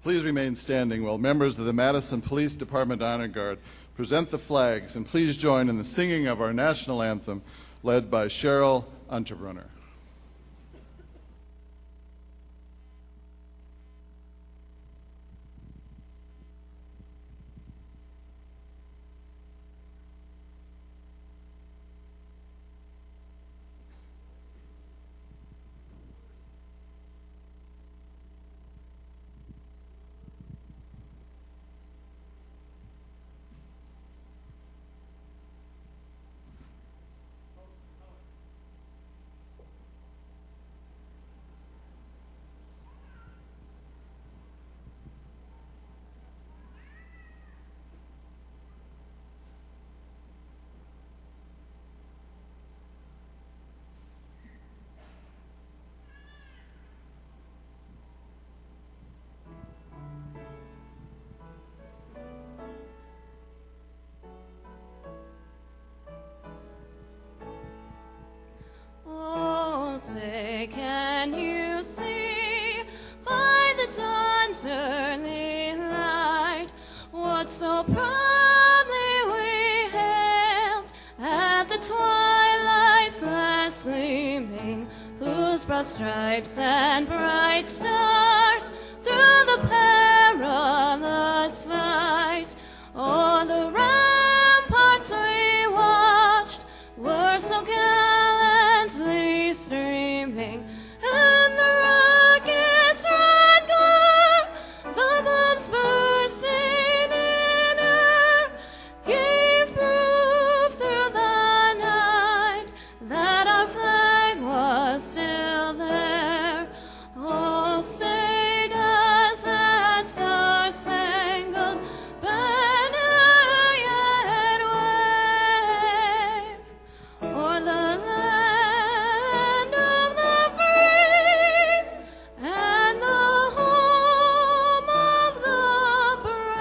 Please remain standing while members of the Madison Police Department Honor Guard present the flags, and please join in the singing of our national anthem led by Cheryl Unterbrunner. Oh, say, can you see by the dawn's early light what so proudly twilight's last gleaming, whose broad stripes and bright stars through the perilous fight o'er the ramparts we watched were so gallantly streaming, and the rockets' red glare, the bombs bursting in air, gave proof through the night that our flag was still there. Oh, say does that star-spangled banner yet wave o'er the land of the free and the home of the brave?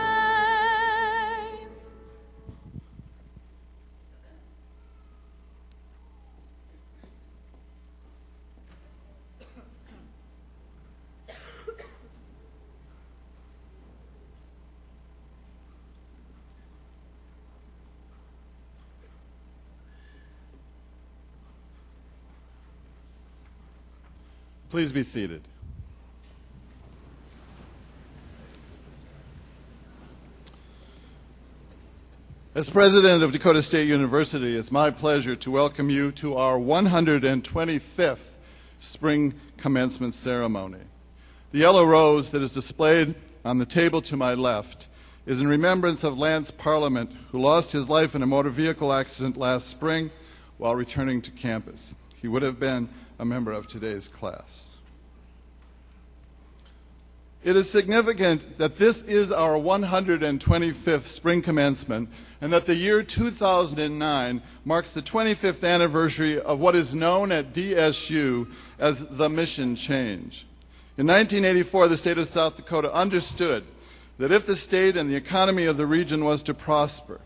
Please be seated. As president of Dakota State University, it's my pleasure to welcome you to our 125th spring commencement ceremony. The yellow rose that is displayed on the table to my left is in remembrance of Lance Parliament, who lost his life in a motor vehicle accident last spring while returning to campus. He would have been a member of today's class. It is significant that this is our 125th spring commencement and that the year 2009 marks the 25th anniversary of what is known at DSU as the mission change. In 1984, the state of South Dakota understood that if the state and the economy of the region was to prosper,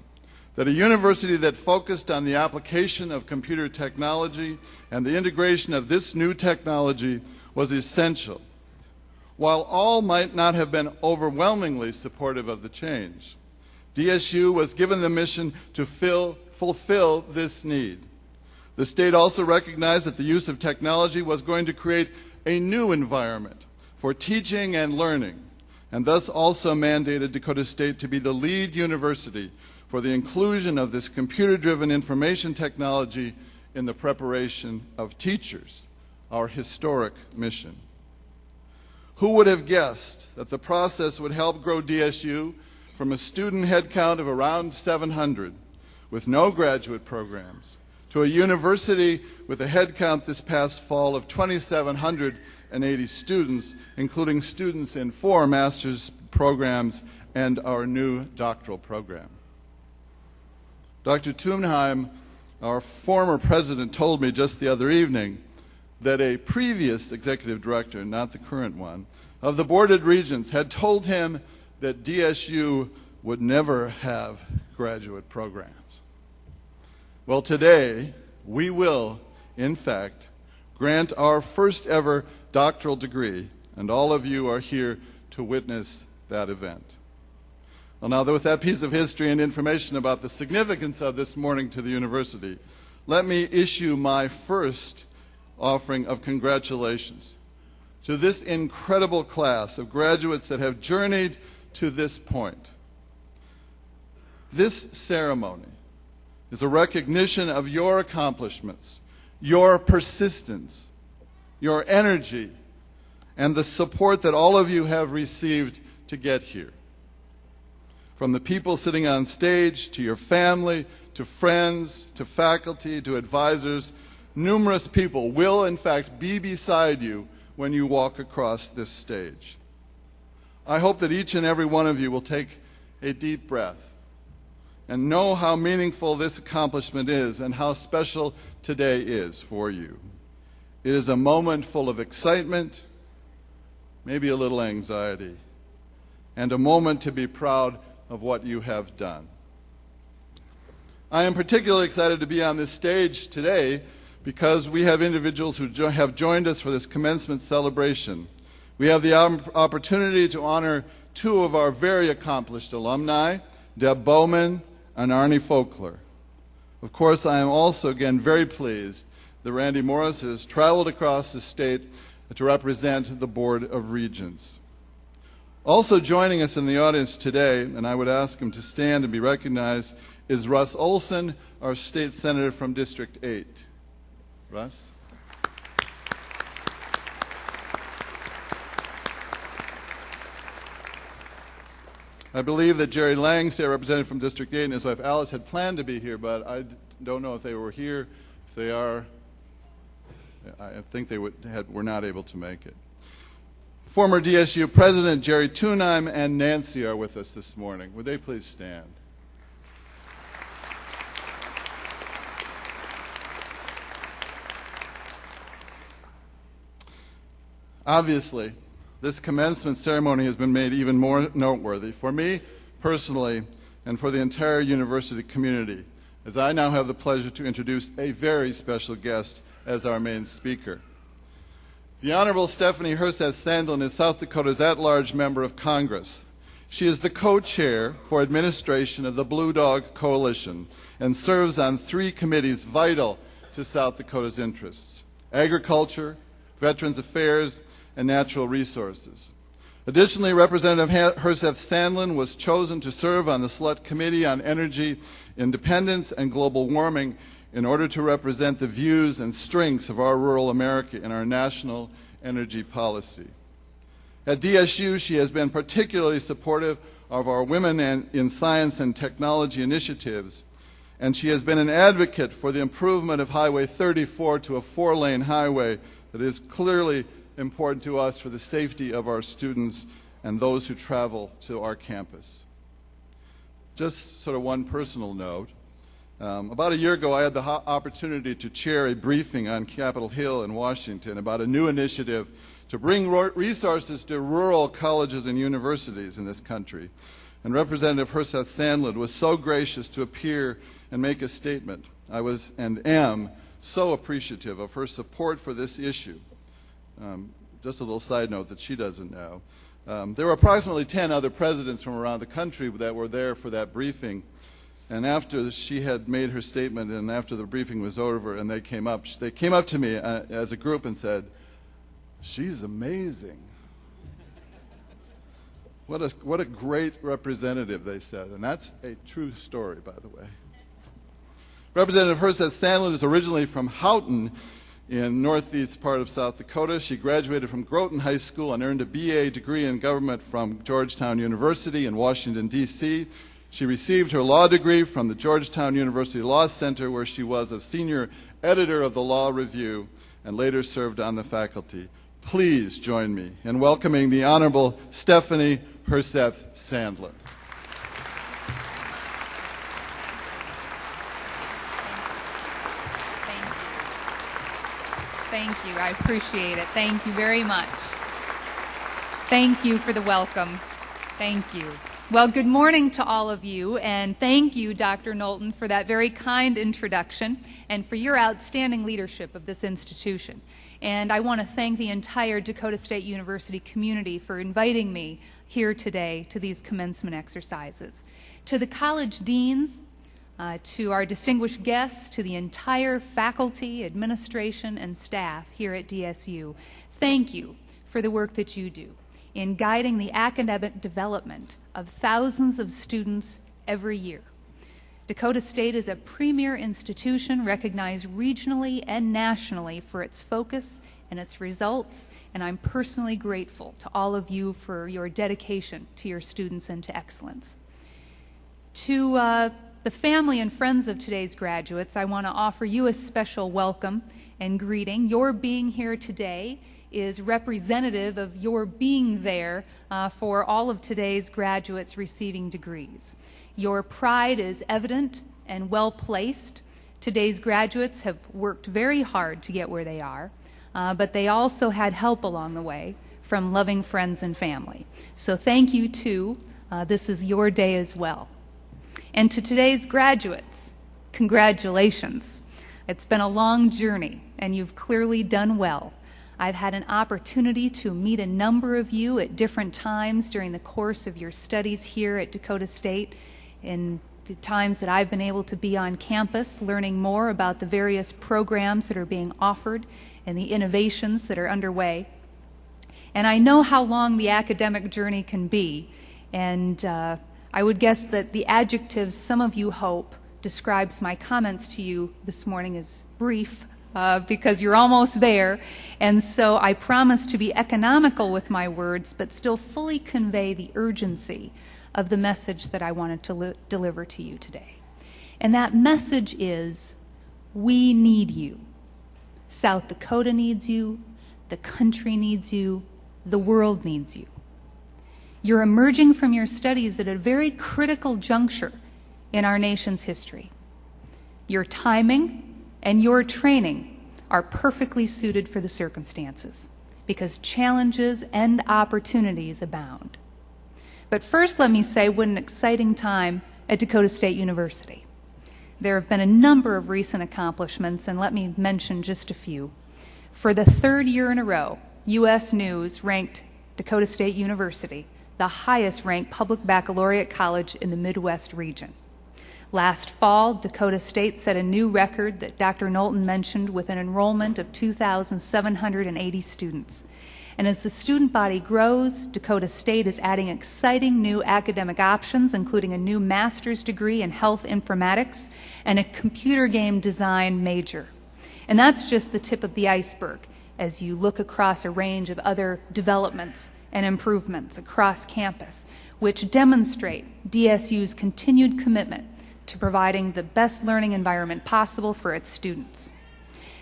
that a university that focused on the application of computer technology and the integration of this new technology was essential. While all might not have been overwhelmingly supportive of the change, DSU was given the mission to fulfill this need. The state also recognized that the use of technology was going to create a new environment for teaching and learning, and thus also mandated Dakota State to be the lead university for the inclusion of this computer-driven information technology in the preparation of teachers, our historic mission. Who would have guessed that the process would help grow DSU from a student headcount of around 700 with no graduate programs to a university with a headcount this past fall of 2,780 students, including students in 4 master's programs and our new doctoral program. Dr. Thunheim, our former president, told me just the other evening that a previous executive director, not the current one, of the Board of Regents had told him that DSU would never have graduate programs. Well, today we will, in fact, grant our first ever doctoral degree, and all of you are here to witness that event. Well, now, with that piece of history and information about the significance of this morning to the university, let me issue my first offering of congratulations to this incredible class of graduates that have journeyed to this point. This ceremony is a recognition of your accomplishments, your persistence, your energy, and the support that all of you have received to get here. From the people sitting on stage, to your family, to friends, to faculty, to advisors, numerous people will, in fact, be beside you when you walk across this stage. I hope that each and every one of you will take a deep breath and know how meaningful this accomplishment is and how special today is for you. It is a moment full of excitement, maybe a little anxiety, and a moment to be proud of what you have done. I am particularly excited to be on this stage today because we have individuals who have joined us for this commencement celebration. We have the opportunity to honor 2 of our very accomplished alumni, Deb Bowman and Arnie Folkler. Of course, I am also, again, very pleased that Randy Morris has traveled across the state to represent the Board of Regents. Also joining us in the audience today, and I would ask him to stand and be recognized, is Russ Olson, our state senator from District 8. Russ? I believe that Jerry Lang, state representative from District 8, and his wife Alice had planned to be here, but I don't know if they were here. If they are, I think they were not able to make it. Former DSU President Jerry Tunheim and Nancy are with us this morning. Would they please stand? Obviously, this commencement ceremony has been made even more noteworthy for me personally and for the entire university community, as I now have the pleasure to introduce a very special guest as our main speaker. The Honorable Stephanie Herseth Sandlin is South Dakota's at-large member of Congress. She is the co-chair for administration of the Blue Dog Coalition and serves on 3 committees vital to South Dakota's interests: agriculture, Veterans Affairs, and natural resources. Additionally, Representative Herseth Sandlin was chosen to serve on the Select Committee on Energy Independence and Global Warming in order to represent the views and strengths of our rural America in our national energy policy. At DSU, she has been particularly supportive of our Women in Science and Technology initiatives, and she has been an advocate for the improvement of Highway 34 to a 4-lane highway that is clearly important to us for the safety of our students and those who travel to our campus. Just sort of one personal note. About a year ago, I had the opportunity to chair a briefing on Capitol Hill in Washington about a new initiative to bring resources to rural colleges and universities in this country. And Representative Herseth Sandlin was so gracious to appear and make a statement. I was and am so appreciative of her support for this issue. Just a little side note that she doesn't know. There were approximately 10 other presidents from around the country that were there for that briefing. And after she had made her statement and after the briefing was over and they came up to me as a group and said, "She's amazing." What a great representative, they said. And that's a true story, by the way. Representative Herseth Sandlin is originally from Houghton in northeast part of South Dakota. She graduated from Groton High School and earned a BA degree in government from Georgetown University in Washington, D.C. She received her law degree from the Georgetown University Law Center, where she was a senior editor of the Law Review and later served on the faculty. Please join me in welcoming the Honorable Stephanie Herseth Sandlin. Thank you. I appreciate it. Thank you very much. Thank you for the welcome. Thank you. Well, good morning to all of you, and thank you, Dr. Knowlton, for that very kind introduction and for your outstanding leadership of this institution. And I want to thank the entire Dakota State University community for inviting me here today to these commencement exercises. To the college deans, to our distinguished guests, to the entire faculty, administration, and staff here at DSU, thank you for the work that you do in guiding the academic development of thousands of students every year. Dakota State is a premier institution recognized regionally and nationally for its focus and its results, and I'm personally grateful to all of you for your dedication to your students and to excellence. To the family and friends of today's graduates, I want to offer you a special welcome and greeting. Your being here today is representative of your being there for all of today's graduates receiving degrees. Your pride is evident and well placed. Today's graduates have worked very hard to get where they are, but they also had help along the way from loving friends and family. So thank you too. This is your day as well. And to today's graduates, congratulations. It's been a long journey, and you've clearly done well. I've had an opportunity to meet a number of you at different times during the course of your studies here at Dakota State, and the times that I've been able to be on campus learning more about the various programs that are being offered and the innovations that are underway. And I know how long the academic journey can be, and I would guess that the adjective some of you hope describes my comments to you this morning as brief, because you're almost there. And so I promise to be economical with my words, but still fully convey the urgency of the message that I wanted to deliver to you today. And that message is, we need you. South Dakota needs you. The country needs you. The world needs you. You're emerging from your studies at a very critical juncture in our nation's history. Your timing and your training are perfectly suited for the circumstances because challenges and opportunities abound. But first, let me say what an exciting time at Dakota State University. There have been a number of recent accomplishments, and let me mention just a few. For the third year in a row, U.S. News ranked Dakota State University the highest-ranked public baccalaureate college in the Midwest region. Last fall, Dakota State set a new record that Dr. Knowlton mentioned with an enrollment of 2,780 students. And as the student body grows, Dakota State is adding exciting new academic options, including a new master's degree in health informatics and a computer game design major. And that's just the tip of the iceberg as you look across a range of other developments and improvements across campus, which demonstrate DSU's continued commitment to providing the best learning environment possible for its students.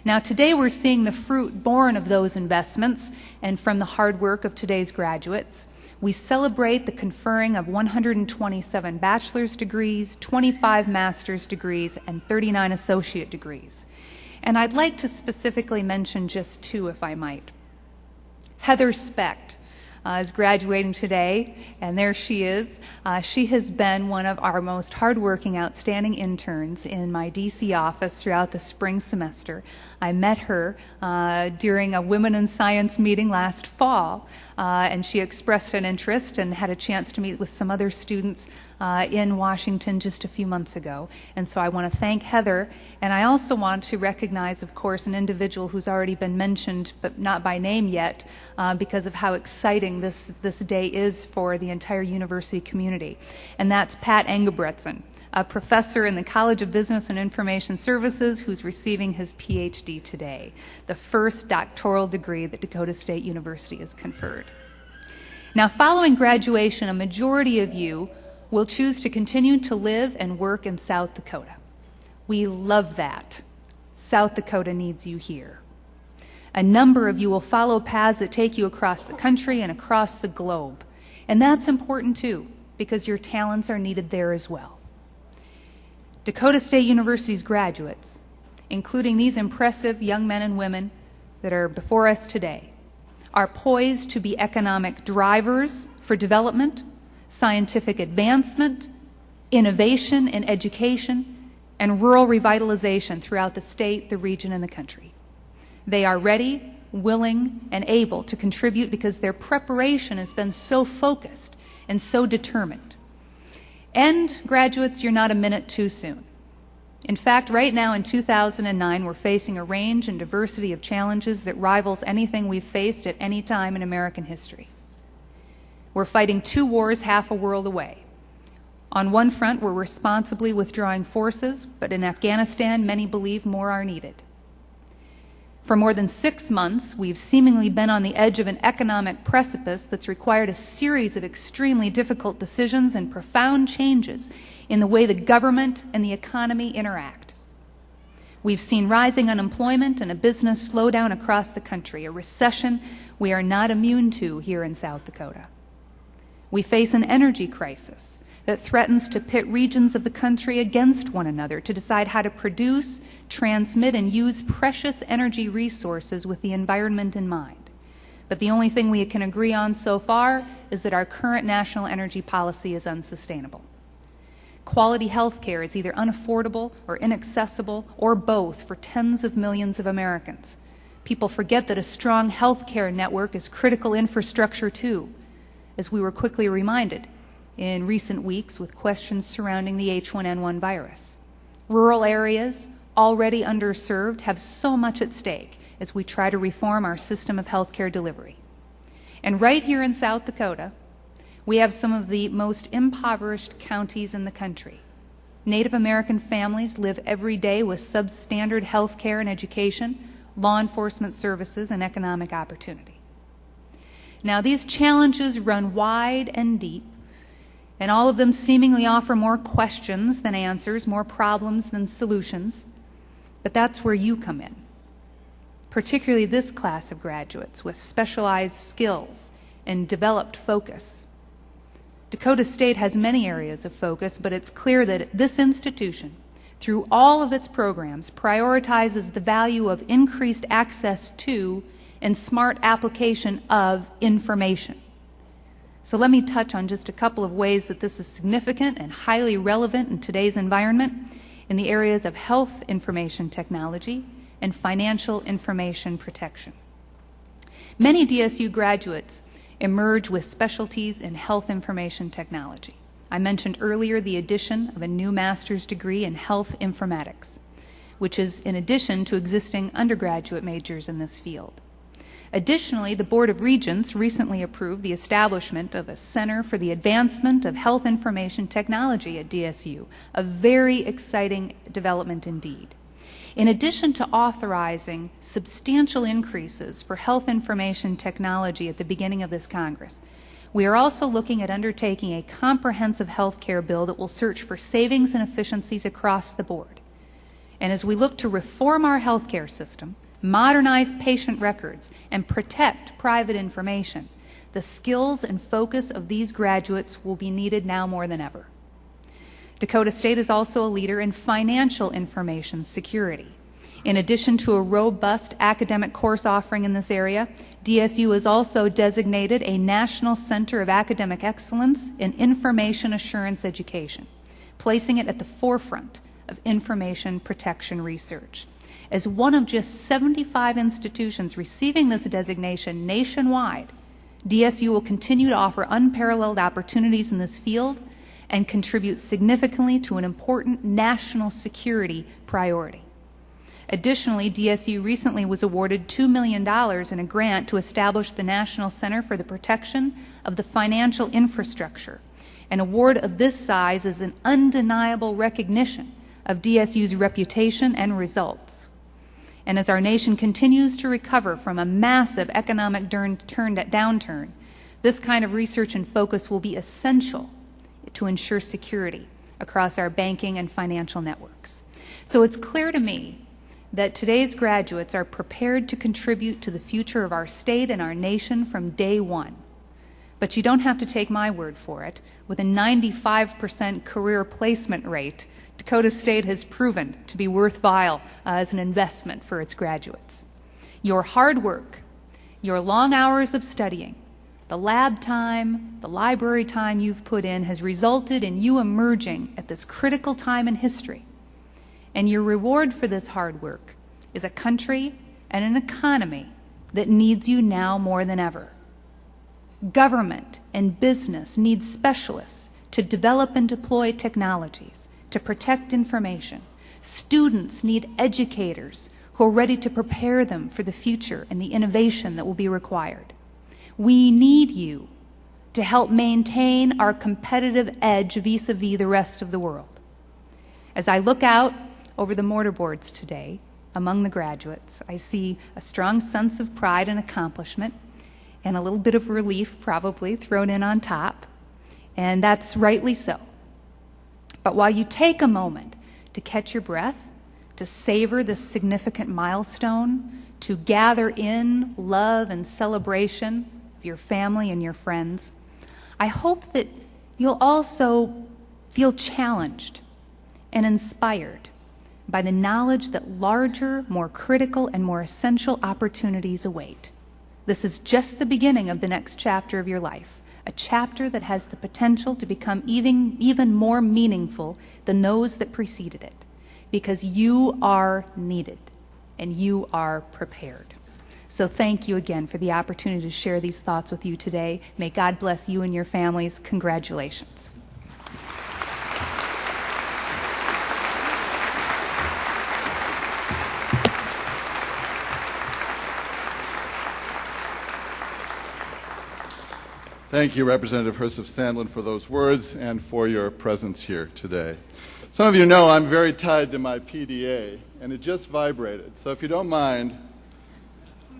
Now, today we're seeing the fruit born of those investments and from the hard work of today's graduates. We celebrate the conferring of 127 bachelor's degrees, 25 master's degrees, and 39 associate degrees. And I'd like to specifically mention just two, if I might. Heather Specht is graduating today, and there she is. She has been one of our most hardworking, outstanding interns in my DC office throughout the spring semester. I met her during a Women in Science meeting last fall, and she expressed an interest and had a chance to meet with some other students in Washington just a few months ago. And so I want to thank Heather, and I also want to recognize, of course, an individual who's already been mentioned, but not by name yet, because of how exciting this day is for the entire university community. And that's Pat Engebretson, a professor in the College of Business and Information Services who's receiving his PhD today, the first doctoral degree that Dakota State University has conferred. Now, following graduation, a majority of you will choose to continue to live and work in South Dakota. We love that. South Dakota needs you here. A number of you will follow paths that take you across the country and across the globe. And that's important too, because your talents are needed there as well. Dakota State University's graduates, including these impressive young men and women that are before us today, are poised to be economic drivers for development, scientific advancement, innovation in education, and rural revitalization throughout the state, the region, and the country. They are ready, willing, and able to contribute because their preparation has been so focused and so determined. And graduates, you're not a minute too soon. In fact, right now in 2009, we're facing a range and diversity of challenges that rivals anything we've faced at any time in American history. We're fighting two wars half a world away. On one front, we're responsibly withdrawing forces, but in Afghanistan, many believe more are needed. For more than 6 months, we've seemingly been on the edge of an economic precipice that's required a series of extremely difficult decisions and profound changes in the way the government and the economy interact. We've seen rising unemployment and a business slowdown across the country, a recession we are not immune to here in South Dakota. We face an energy crisis that threatens to pit regions of the country against one another to decide how to produce, transmit, and use precious energy resources with the environment in mind. But the only thing we can agree on so far is that our current national energy policy is unsustainable. Quality health care is either unaffordable or inaccessible or both for tens of millions of Americans. People forget that a strong health care network is critical infrastructure too. As we were quickly reminded, in recent weeks with questions surrounding the H1N1 virus. Rural areas, already underserved, have so much at stake as we try to reform our system of healthcare delivery. And right here in South Dakota, we have some of the most impoverished counties in the country. Native American families live every day with substandard health care and education, law enforcement services, and economic opportunity. Now, these challenges run wide and deep, and all of them seemingly offer more questions than answers, more problems than solutions. But that's where you come in, particularly this class of graduates with specialized skills and developed focus. Dakota State has many areas of focus, but it's clear that this institution, through all of its programs, prioritizes the value of increased access to and smart application of information. So let me touch on just a couple of ways that this is significant and highly relevant in today's environment in the areas of health information technology and financial information protection. Many DSU graduates emerge with specialties in health information technology. I mentioned earlier the addition of a new master's degree in health informatics, which is in addition to existing undergraduate majors in this field. Additionally, the Board of Regents recently approved the establishment of a Center for the Advancement of Health Information Technology at DSU, a very exciting development indeed. In addition to authorizing substantial increases for health information technology at the beginning of this Congress, we are also looking at undertaking a comprehensive health care bill that will search for savings and efficiencies across the board. And as we look to reform our health care system, modernize patient records, and protect private information, the skills and focus of these graduates will be needed now more than ever. Dakota State is also a leader in financial information security. In addition to a robust academic course offering in this area, DSU has also designated a National Center of Academic Excellence in Information Assurance Education, placing it at the forefront of information protection research. As one of just 75 institutions receiving this designation nationwide, DSU will continue to offer unparalleled opportunities in this field and contribute significantly to an important national security priority. Additionally, DSU recently was awarded $2 million in a grant to establish the National Center for the Protection of the Financial Infrastructure. An award of this size is an undeniable recognition of DSU's reputation and results. And as our nation continues to recover from a massive economic downturn, this kind of research and focus will be essential to ensure security across our banking and financial networks. So it's clear to me that today's graduates are prepared to contribute to the future of our state and our nation from day one. But you don't have to take my word for it. With a 95% career placement rate, Dakota State has proven to be worthwhile as an investment for its graduates. Your hard work, your long hours of studying, the lab time, the library time you've put in has resulted in you emerging at this critical time in history. And your reward for this hard work is a country and an economy that needs you now more than ever. Government and business need specialists to develop and deploy technologies, to protect information. Students need educators who are ready to prepare them for the future and the innovation that will be required. We need you to help maintain our competitive edge vis-a-vis the rest of the world. As I look out over the mortarboards today among the graduates, I see a strong sense of pride and accomplishment and a little bit of relief probably thrown in on top, and that's rightly so. But while you take a moment to catch your breath, to savor this significant milestone, to gather in love and celebration of your family and your friends, I hope that you'll also feel challenged and inspired by the knowledge that larger, more critical, and more essential opportunities await. This is just the beginning of the next chapter of your life, a chapter that has the potential to become even more meaningful than those that preceded it, because you are needed and you are prepared. So thank you again for the opportunity to share these thoughts with you today. May God bless you and your families. Congratulations. Thank you, Representative Herseth-Sandlin, for those words and for your presence here today. Some of you know I'm very tied to my PDA, and it just vibrated. So if you don't mind,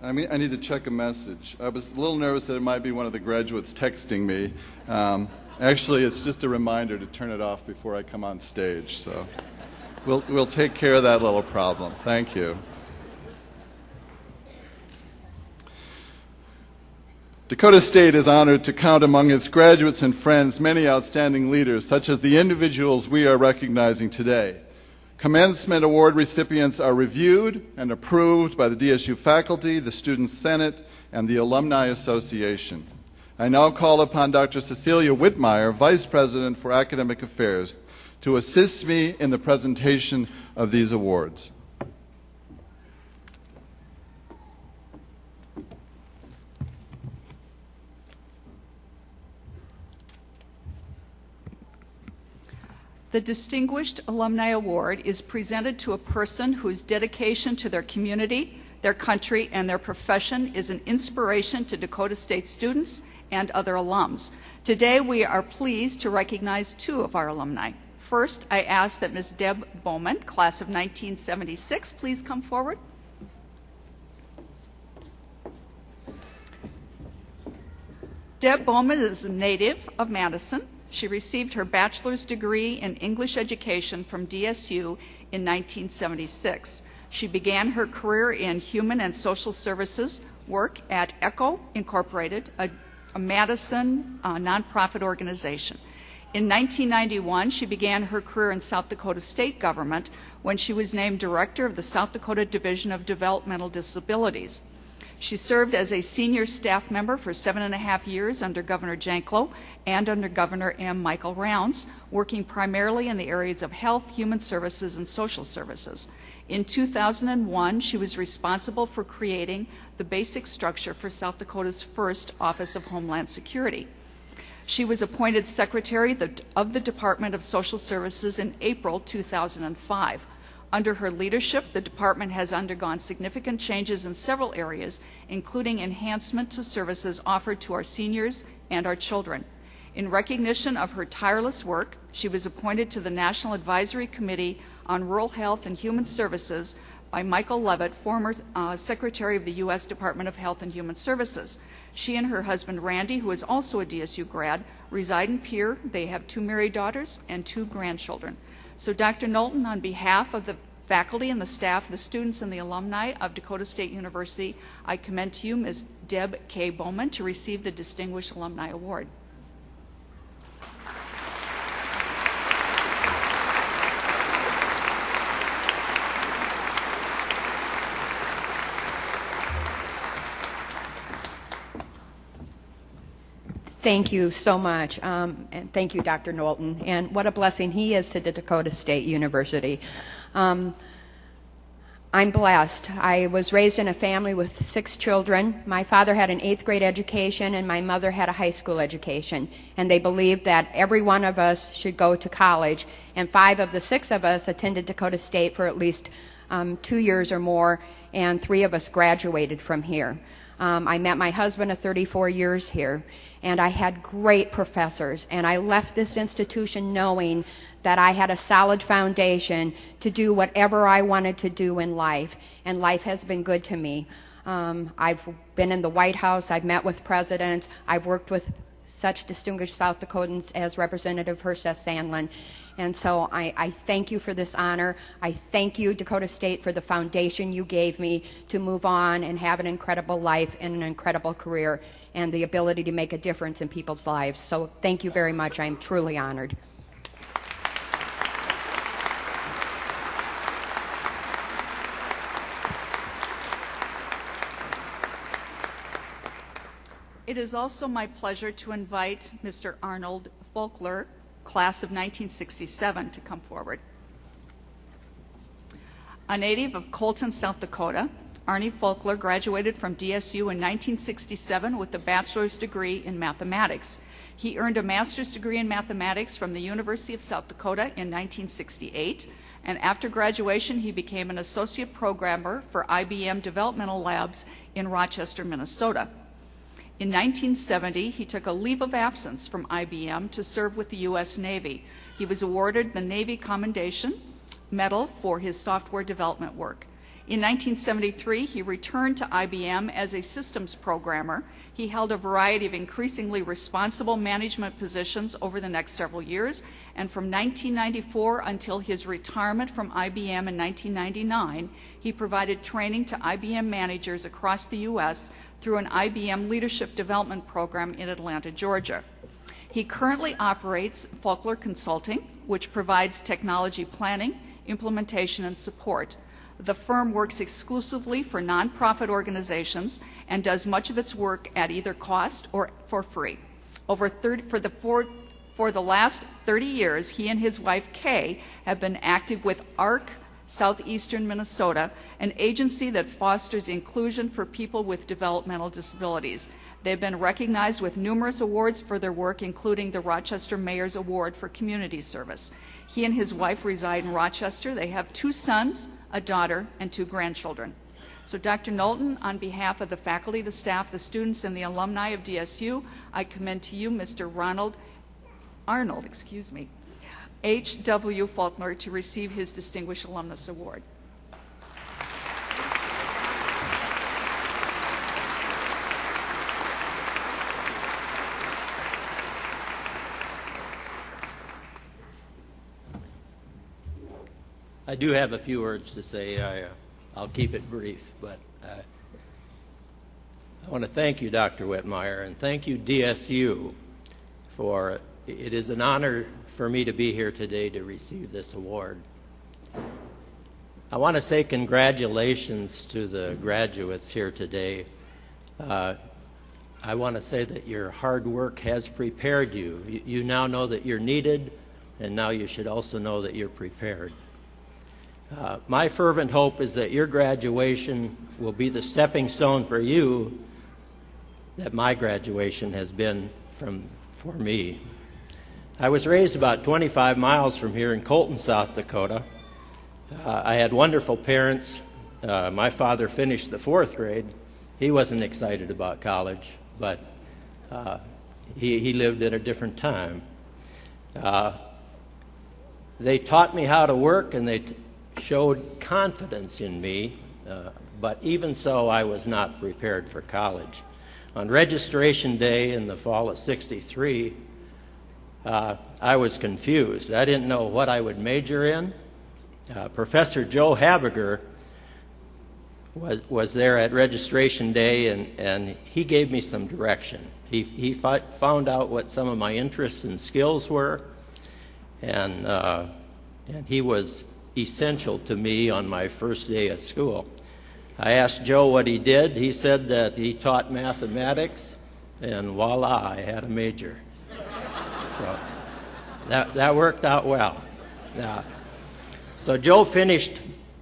I need to check a message. I was a little nervous that it might be one of the graduates texting me. Actually, it's just a reminder to turn it off before I come on stage. So we'll take care of that little problem. Thank you. Dakota State is honored to count among its graduates and friends many outstanding leaders, such as the individuals we are recognizing today. Commencement award recipients are reviewed and approved by the DSU faculty, the Student Senate, and the Alumni Association. I now call upon Dr. Cecilia Whitmire, Vice President for Academic Affairs, to assist me in the presentation of these awards. The Distinguished Alumni Award is presented to a person whose dedication to their community, their country, and their profession is an inspiration to Dakota State students and other alums. Today, we are pleased to recognize two of our alumni. First, I ask that Ms. Deb Bowman, class of 1976, please come forward. Deb Bowman is a native of Madison. She received her bachelor's degree in English education from DSU in 1976. She began her career in human and social services work at ECHO Incorporated, a Madison nonprofit organization. In 1991, she began her career in South Dakota state government when she was named director of the South Dakota Division of Developmental Disabilities. She served as a senior staff member for 7.5 years under Governor Janklow and under Governor M. Michael Rounds, working primarily in the areas of health, human services, and social services. In 2001, she was responsible for creating the basic structure for South Dakota's first Office of Homeland Security. She was appointed Secretary of the Department of Social Services in April 2005. Under her leadership, the department has undergone significant changes in several areas, including enhancement to services offered to our seniors and our children. In recognition of her tireless work, she was appointed to the National Advisory Committee on Rural Health and Human Services by Michael Levitt, former Secretary of the U.S. Department of Health and Human Services. She and her husband, Randy, who is also a DSU grad, reside in Pierre. They have 2 married daughters and 2 grandchildren. So Dr. Knowlton, on behalf of the faculty and the staff, the students and the alumni of Dakota State University, I commend to you Ms. Deb K. Bowman to receive the Distinguished Alumni Award. Thank you so much, and thank you, Dr. Knowlton, and what a blessing he is to the Dakota State University. I'm blessed. I was raised in a family with 6 children. My father had an 8th grade education, and my mother had a high school education, and they believed that every one of us should go to college, and 5 of the 6 of us attended Dakota State for at least 2 years or more, and 3 of us graduated from here. I met my husband of 34 years here, and I had great professors, and I left this institution knowing that I had a solid foundation to do whatever I wanted to do in life, and life has been good to me. I've been in the White House, I've met with presidents, I've worked with such distinguished South Dakotans as Representative Herseth-Sandlin. And so I thank you for this honor. I thank you, Dakota State, for the foundation you gave me to move on and have an incredible life and an incredible career and the ability to make a difference in people's lives. So thank you very much. I'm truly honored. It is also my pleasure to invite Mr. Arnold Folkler, class of 1967, to come forward. A native of Colton, South Dakota, Arnie Faulkner graduated from DSU in 1967 with a bachelor's degree in mathematics. He earned a master's degree in mathematics from the University of South Dakota in 1968, and after graduation he became an associate programmer for IBM Developmental Labs in Rochester, Minnesota. In 1970, he took a leave of absence from IBM to serve with the U.S. Navy. He was awarded the Navy Commendation Medal for his software development work. In 1973, he returned to IBM as a systems programmer. He held a variety of increasingly responsible management positions over the next several years, and from 1994 until his retirement from IBM in 1999, he provided training to IBM managers across the U.S. through an IBM Leadership Development Program in Atlanta, Georgia. He currently operates Faulkner Consulting, which provides technology planning, implementation, and support. The firm works exclusively for nonprofit organizations and does much of its work at either cost or for free. For the last 30 years, he and his wife, Kay, have been active with ARC Southeastern Minnesota, an agency that fosters inclusion for people with developmental disabilities. They've been recognized with numerous awards for their work, including the Rochester Mayor's Award for Community Service. He and his wife reside in Rochester. They have 2 sons, a daughter, and 2 grandchildren. So Dr. Knowlton, on behalf of the faculty, the staff, the students, and the alumni of DSU, I commend to you Mr. Arnold, H.W. Faulkner, to receive his Distinguished Alumnus Award. I do have a few words to say. I'll keep it brief, but I want to thank you, Dr. Whitmire, and thank you, DSU, for it is an honor for me to be here today to receive this award. I want to say congratulations to the graduates here today. I want to say that your hard work has prepared you. You now know that you're needed, and now you should also know that you're prepared. My fervent hope is that your graduation will be the stepping stone for you that my graduation has been for me. I was raised about 25 miles from here in Colton, South Dakota. I had wonderful parents. My father finished the 4th grade. He wasn't excited about college, but he lived at a different time. They taught me how to work, and they showed confidence in me, but even so, I was not prepared for college. On registration day in the fall of '63, I was confused. I didn't know what I would major in. Professor Joe Habiger was there at registration day, and he gave me some direction. He found out what some of my interests and skills were, and he was essential to me on my first day of school. I asked Joe what he did. He said that he taught mathematics, and voila, I had a major. So that worked out well. So Joe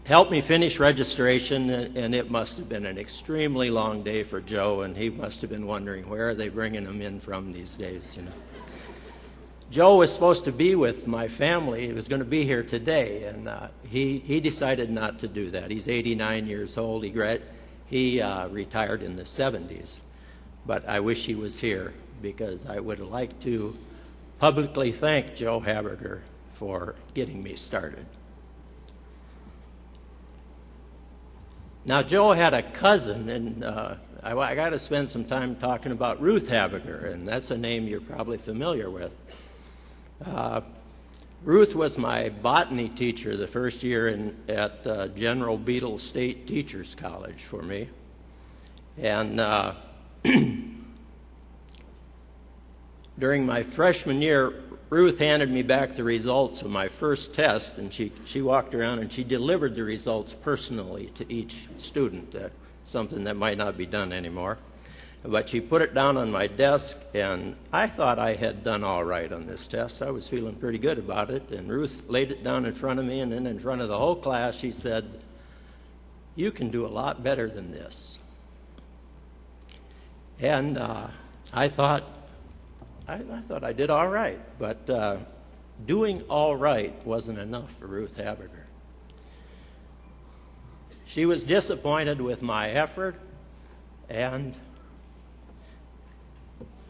helped me finish registration, and it must have been an extremely long day for Joe, and he must have been wondering, where are they bringing him in from these days, Joe was supposed to be with my family. He was going to be here today, and he decided not to do that. He's 89 years old. He retired in the 70s, but I wish he was here because I would like to publicly thank Joe Habiger for getting me started. Now, Joe had a cousin, and I got to spend some time talking about Ruth Habiger, and that's a name you're probably familiar with. Ruth was my botany teacher the first year at General Beadle State Teachers College for me. And during my freshman year, Ruth handed me back the results of my first test, and she walked around and she delivered the results personally to each student, something that might not be done anymore. But she put it down on my desk, and I thought I had done all right on this test. I was feeling pretty good about it, and Ruth laid it down in front of me, and then in front of the whole class she said, you can do a lot better than this. And I thought I did all right, but doing all right wasn't enough for Ruth Haberger. She was disappointed with my effort, and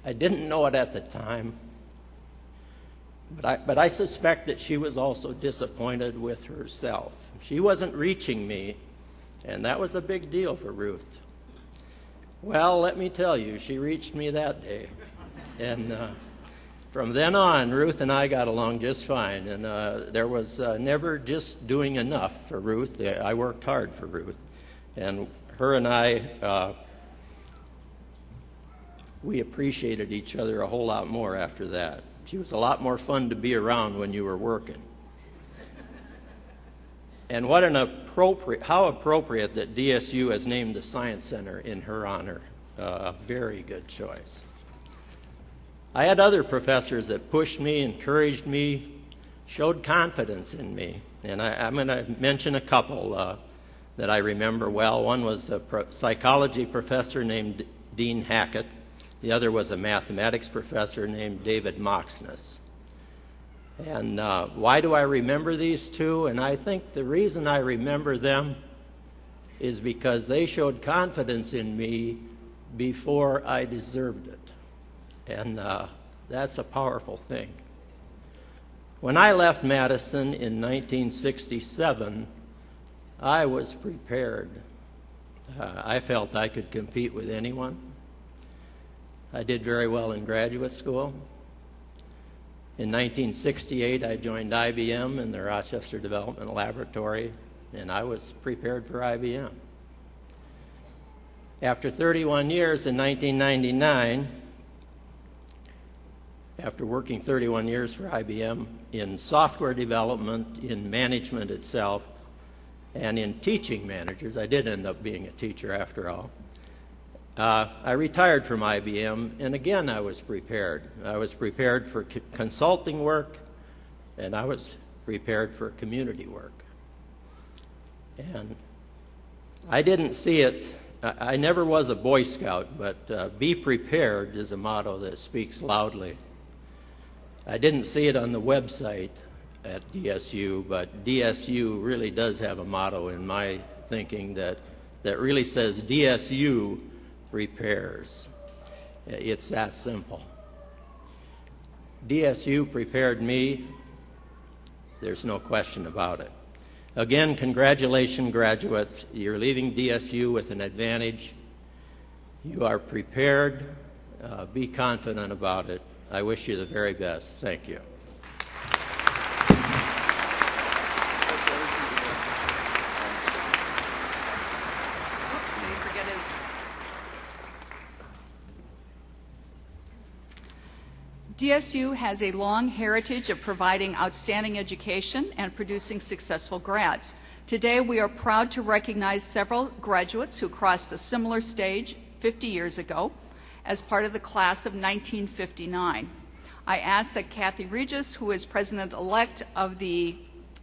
I didn't know it at the time, but I suspect that she was also disappointed with herself. She wasn't reaching me, and that was a big deal for Ruth. Well, let me tell you, she reached me that day. And from then on, Ruth and I got along just fine. And there was never just doing enough for Ruth. I worked hard for Ruth. And her and I, we appreciated each other a whole lot more after that. She was a lot more fun to be around when you were working. And how appropriate that DSU has named the Science Center in her honor. A very good choice. I had other professors that pushed me, encouraged me, showed confidence in me. And I'm going to mention a couple that I remember well. One was a psychology professor named Dean Hackett. The other was a mathematics professor named David Moxness. And why do I remember these two? And I think the reason I remember them is because they showed confidence in me before I deserved it. And that's a powerful thing. When I left Madison in 1967, I was prepared. I felt I could compete with anyone. I did very well in graduate school. In 1968, I joined IBM in the Rochester Development Laboratory, and I was prepared for IBM. After 31 years in 1999, after working 31 years for IBM in software development, in management itself, and in teaching managers, I did end up being a teacher after all, I retired from IBM, and again I was prepared. I was prepared for consulting work, and I was prepared for community work. And I didn't see it. I never was a Boy Scout, but be prepared is a motto that speaks loudly. I didn't see it on the website at DSU, but DSU really does have a motto in my thinking that really says DSU prepares. It's that simple. DSU prepared me. There's no question about it. Again, congratulations, graduates. You're leaving DSU with an advantage. You are prepared. Be confident about it. I wish you the very best. Thank you. DSU has a long heritage of providing outstanding education and producing successful grads. Today, we are proud to recognize several graduates who crossed a similar stage 50 years ago as part of the class of 1959. I ask that Kathy Regis, who is president-elect of the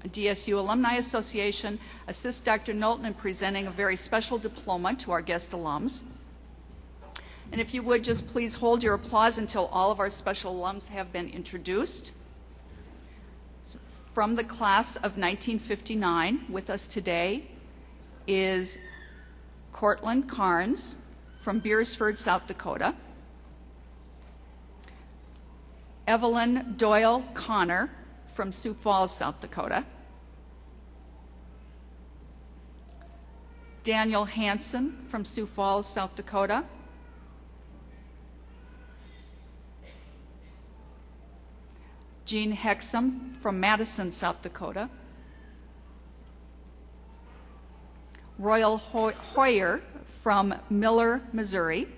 DSU Alumni Association, assist Dr. Knowlton in presenting a very special diploma to our guest alums. And if you would, just please hold your applause until all of our special alums have been introduced. So from the class of 1959, with us today is Cortland Carnes from Beersford, South Dakota. Evelyn Doyle Connor from Sioux Falls, South Dakota. Daniel Hansen from Sioux Falls, South Dakota. Jean Hexum from Madison, South Dakota. Royal Hoyer from Miller, Missouri.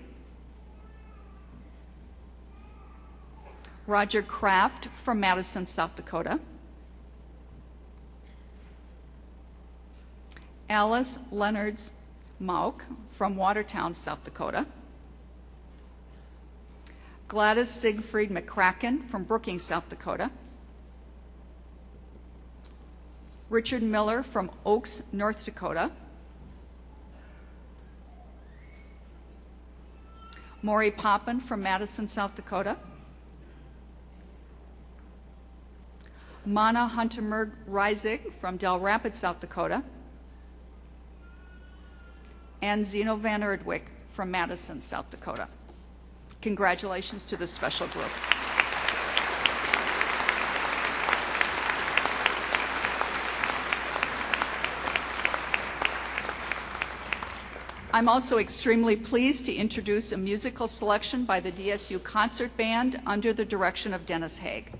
Roger Kraft from Madison, South Dakota. Alice Leonards Mauk from Watertown, South Dakota. Gladys Siegfried McCracken from Brookings, South Dakota. Richard Miller from Oaks, North Dakota. Maury Poppin from Madison, South Dakota. Mana Huntermerg Reisig from Del Rapids, South Dakota. And Zeno Van Erdwick from Madison, South Dakota. Congratulations to this special group. I'm also extremely pleased to introduce a musical selection by the DSU Concert Band under the direction of Dennis Haig.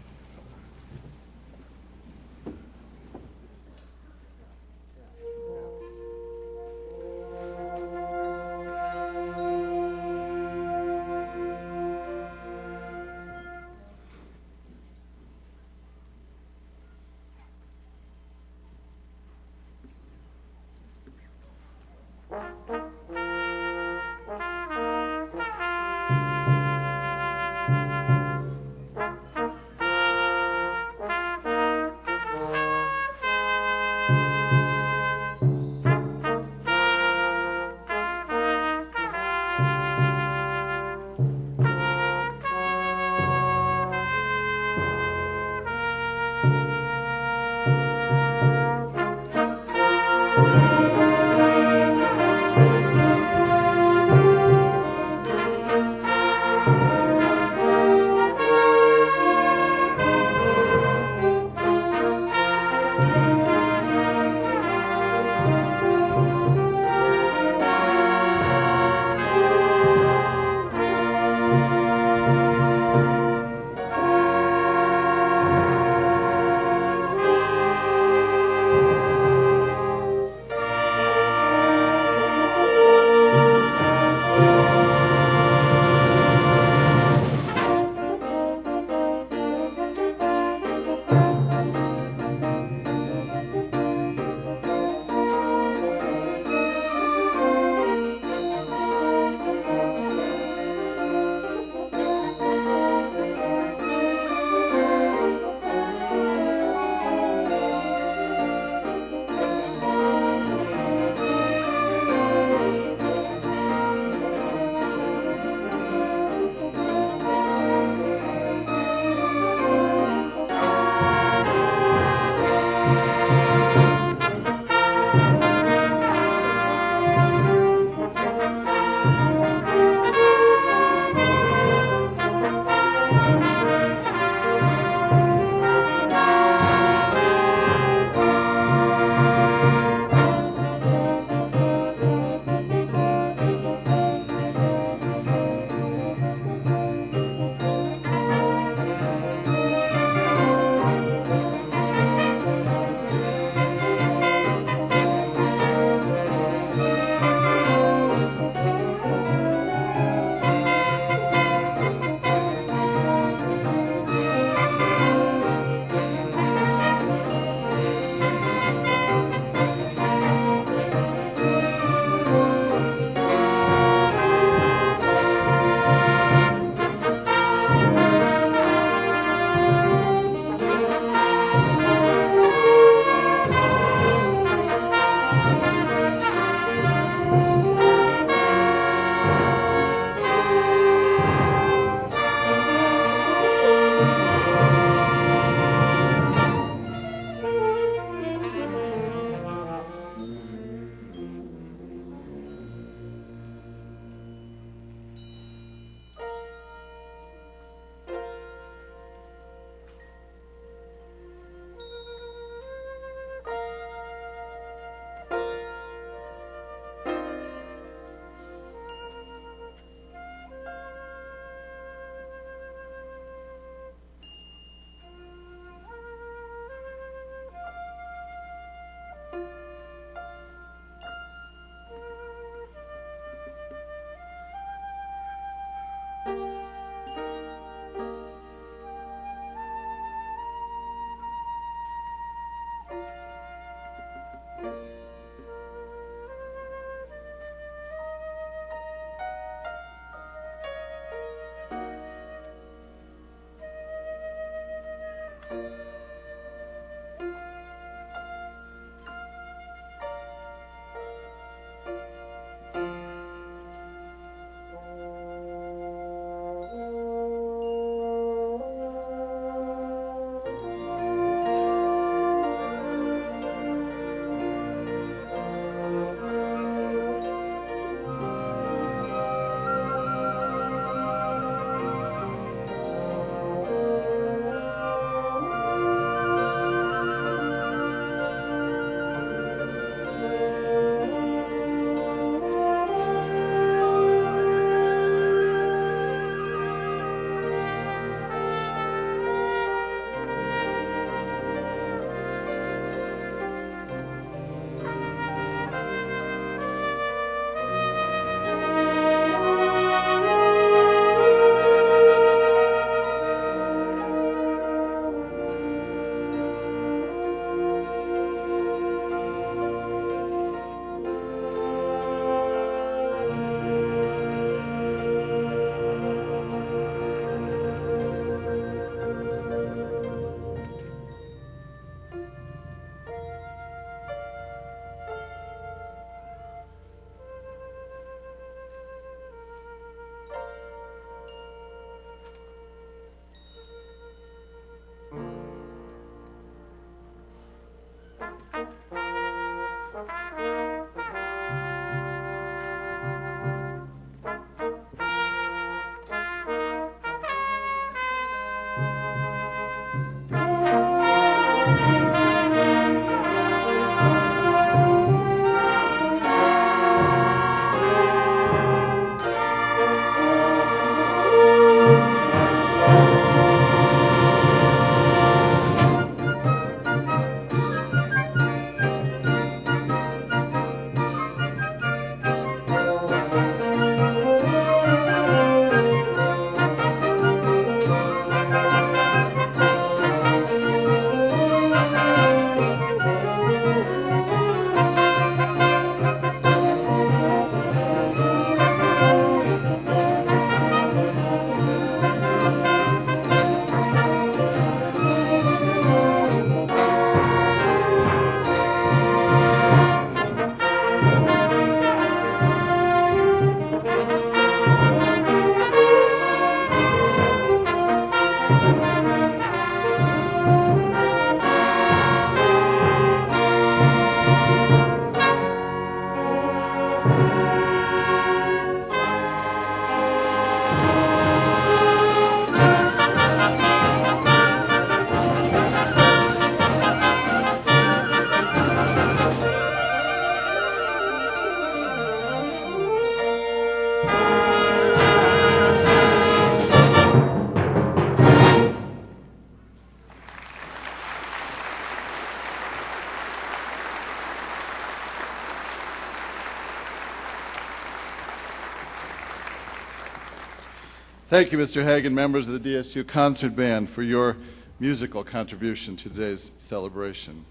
Thank you, Mr. Hagan, members of the DSU Concert Band, for your musical contribution to today's celebration.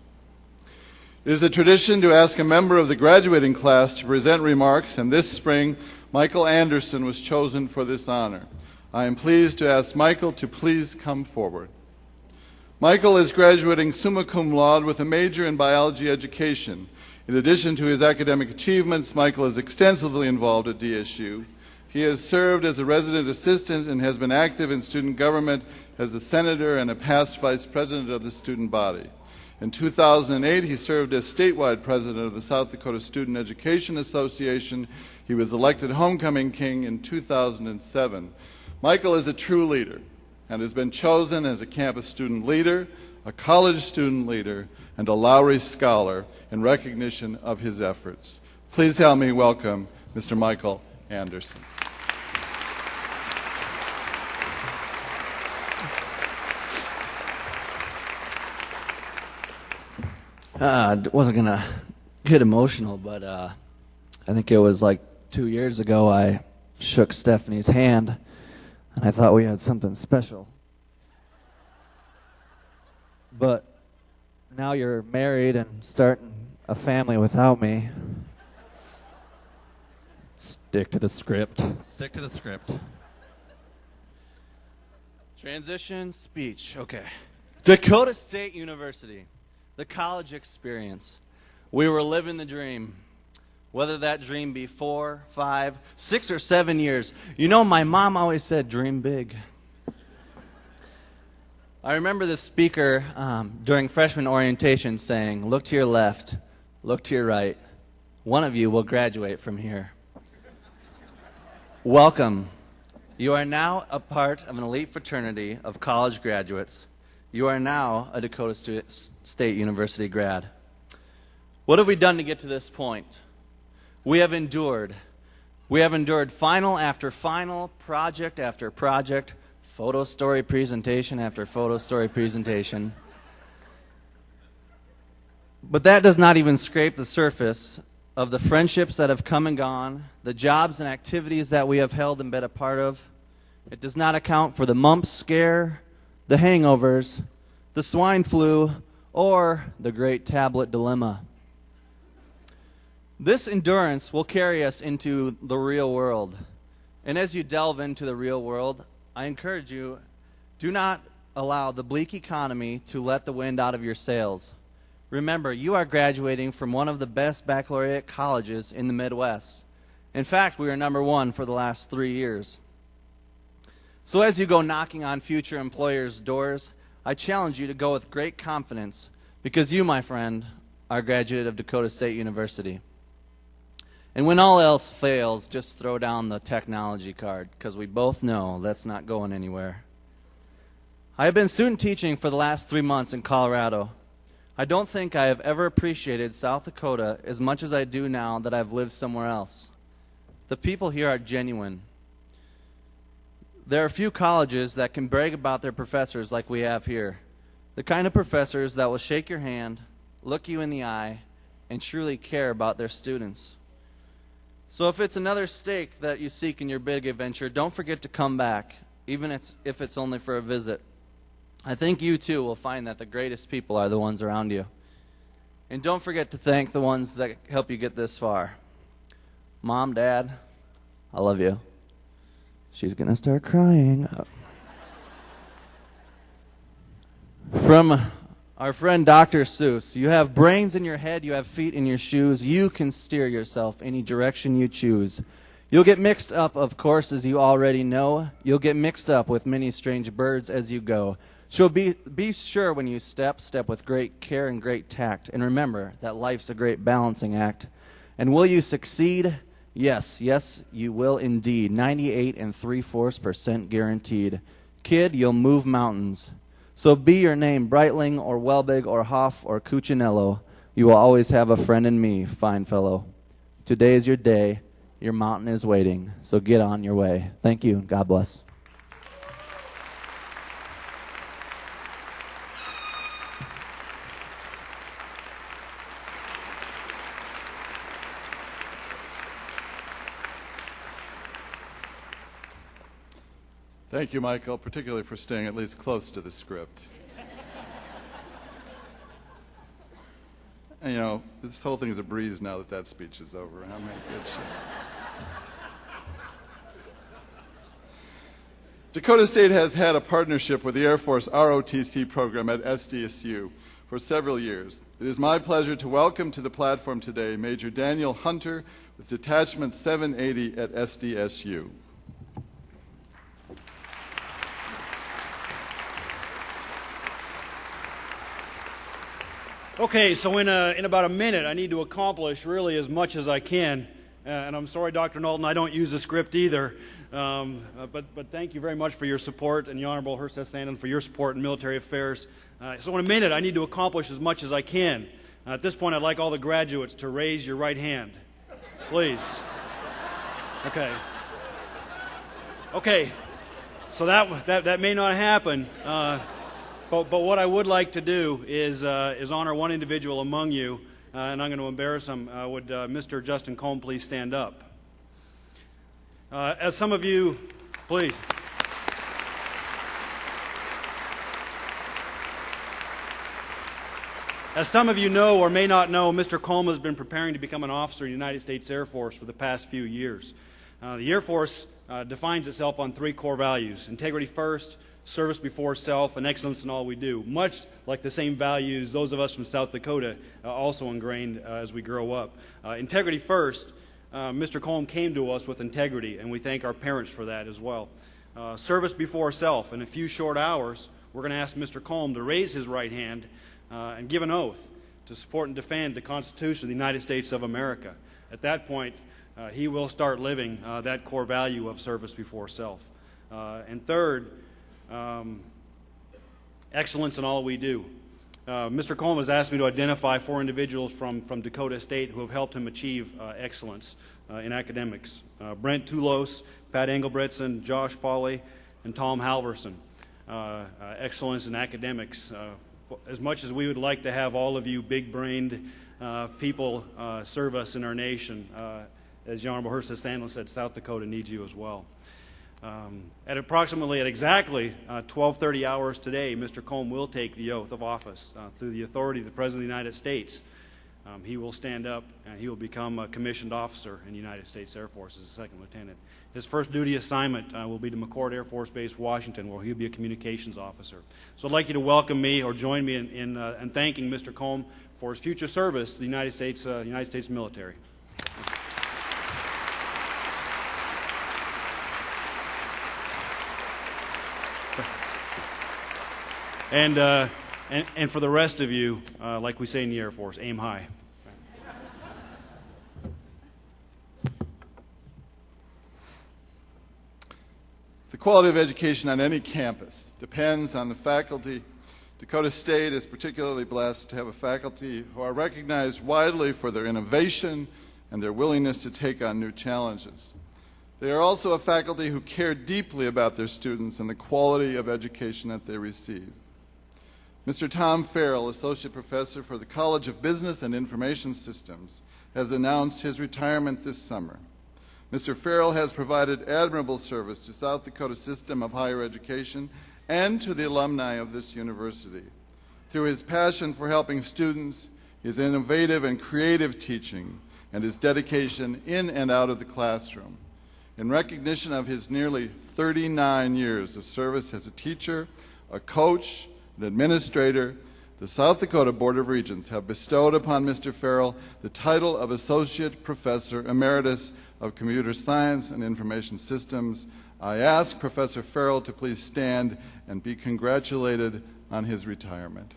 It is a tradition to ask a member of the graduating class to present remarks, and this spring, Michael Anderson was chosen for this honor. I am pleased to ask Michael to please come forward. Michael is graduating summa cum laude with a major in biology education. In addition to his academic achievements, Michael is extensively involved at DSU. He has served as a resident assistant and has been active in student government as a senator and a past vice president of the student body. In 2008, he served as statewide president of the South Dakota Student Education Association. He was elected homecoming king in 2007. Michael is a true leader and has been chosen as a campus student leader, a college student leader, and a Lowry Scholar in recognition of his efforts. Please help me welcome Mr. Michael Anderson. I wasn't going to get emotional, but I think it was like 2 years ago I shook Stephanie's hand, and I thought we had something special. But now you're married and starting a family without me. Stick to the script. Stick to the script. Transition speech. Okay. Dakota State University. The college experience. We were living the dream. Whether that dream be 4, 5, 6, or 7 years. You know, my mom always said, dream big. I remember the speaker during freshman orientation saying, look to your left, look to your right. One of you will graduate from here. Welcome. You are now a part of an elite fraternity of college graduates. You are now a Dakota State University grad. What have we done to get to this point? We have endured. We have endured final after final, project after project, photo story presentation after photo story presentation. But that does not even scrape the surface of the friendships that have come and gone, the jobs and activities that we have held and been a part of. It does not account for the mumps scare, the hangovers, the swine flu, or the great tablet dilemma. This endurance will carry us into the real world. And as you delve into the real world, I encourage you, do not allow the bleak economy to let the wind out of your sails. Remember, you are graduating from one of the best baccalaureate colleges in the Midwest. In fact, we are #1 for the last 3 years. So as you go knocking on future employers' doors, I challenge you to go with great confidence because you, my friend, are a graduate of Dakota State University. And when all else fails, just throw down the technology card because we both know that's not going anywhere. I have been student teaching for the last 3 months in Colorado. I don't think I have ever appreciated South Dakota as much as I do now that I've lived somewhere else. The people here are genuine. There are few colleges that can brag about their professors like we have here. The kind of professors that will shake your hand, look you in the eye, and truly care about their students. So if it's another stake that you seek in your big adventure, don't forget to come back, even if it's only for a visit. I think you too will find that the greatest people are the ones around you. And don't forget to thank the ones that help you get this far. Mom, Dad, I love you. She's going to start crying. From our friend Dr. Seuss, you have brains in your head, you have feet in your shoes. You can steer yourself any direction you choose. You'll get mixed up, of course, as you already know. You'll get mixed up with many strange birds as you go. So be sure when you step with great care and great tact. And remember that life's a great balancing act. And will you succeed? Yes, you will indeed. 98 3/4% guaranteed. Kid, you'll move mountains. So be your name Breitling or Welbig or Hoff or Cuccinello. You will always have a friend in me, fine fellow. Today is your day. Your mountain is waiting. So get on your way. Thank you. God bless. Thank you, Michael, particularly for staying at least close to the script. And, you know, this whole thing is a breeze now that that speech is over. How many good shit. Dakota State has had a partnership with the Air Force ROTC program at SDSU for several years. It is my pleasure to welcome to the platform today Major Daniel Hunter with Detachment 780 at SDSU. Okay, so in about a minute, I need to accomplish really as much as I can. And I'm sorry, Dr. Knowlton, I don't use a script either. But thank you very much for your support, and the Honorable Herseth Sandlin for your support in military affairs. So in a minute, I need to accomplish as much as I can. At this point, I'd like all the graduates to raise your right hand. Please. Okay. Okay. So that may not happen. But what I would like to do is honor one individual among you, and I'm going to embarrass him. Would Mr. Justin Combe please stand up? As some of you, please. As some of you know or may not know, Mr. Combe has been preparing to become an officer in the United States Air Force for the past few years. The Air Force defines itself on three core values: integrity first, service before self, and excellence in all we do. Much like the same values those of us from South Dakota also ingrained as we grow up. Integrity first. Mr. Combe came to us with integrity, and we thank our parents for that as well. Service before self. In a few short hours, we're going to ask Mr. Combe to raise his right hand and give an oath to support and defend the Constitution of the United States of America. At that point, he will start living that core value of service before self. And third, excellence in all we do. Mr. Combe has asked me to identify 4 individuals from Dakota State who have helped him achieve excellence in academics. Brent Tulos, Pat Engelbretson, Josh Pauley, and Tom Halverson. Excellence in academics. As much as we would like to have all of you big-brained people serve us in our nation, as the Honorable Herseth Sandlin said, South Dakota needs you as well. At exactly 12:30 hours today, Mr. Combe will take the oath of office through the authority of the President of the United States. He will stand up and he will become a commissioned officer in the United States Air Force as a second lieutenant. His first duty assignment will be to McChord Air Force Base, Washington, where he'll be a communications officer. So I'd like you to welcome me or join me in thanking Mr. Combe for his future service to the United States military. And for the rest of you, like we say in the Air Force, aim high. The quality of education on any campus depends on the faculty. Dakota State is particularly blessed to have a faculty who are recognized widely for their innovation and their willingness to take on new challenges. They are also a faculty who care deeply about their students and the quality of education that they receive. Mr. Tom Farrell, Associate Professor for the College of Business and Information Systems, has announced his retirement this summer. Mr. Farrell has provided admirable service to South Dakota's system of higher education and to the alumni of this university. Through his passion for helping students, his innovative and creative teaching, and his dedication in and out of the classroom. In recognition of his nearly 39 years of service as a teacher, a coach, an administrator, the South Dakota Board of Regents have bestowed upon Mr. Farrell the title of Associate Professor Emeritus of Computer Science and Information Systems. I ask Professor Farrell to please stand and be congratulated on his retirement.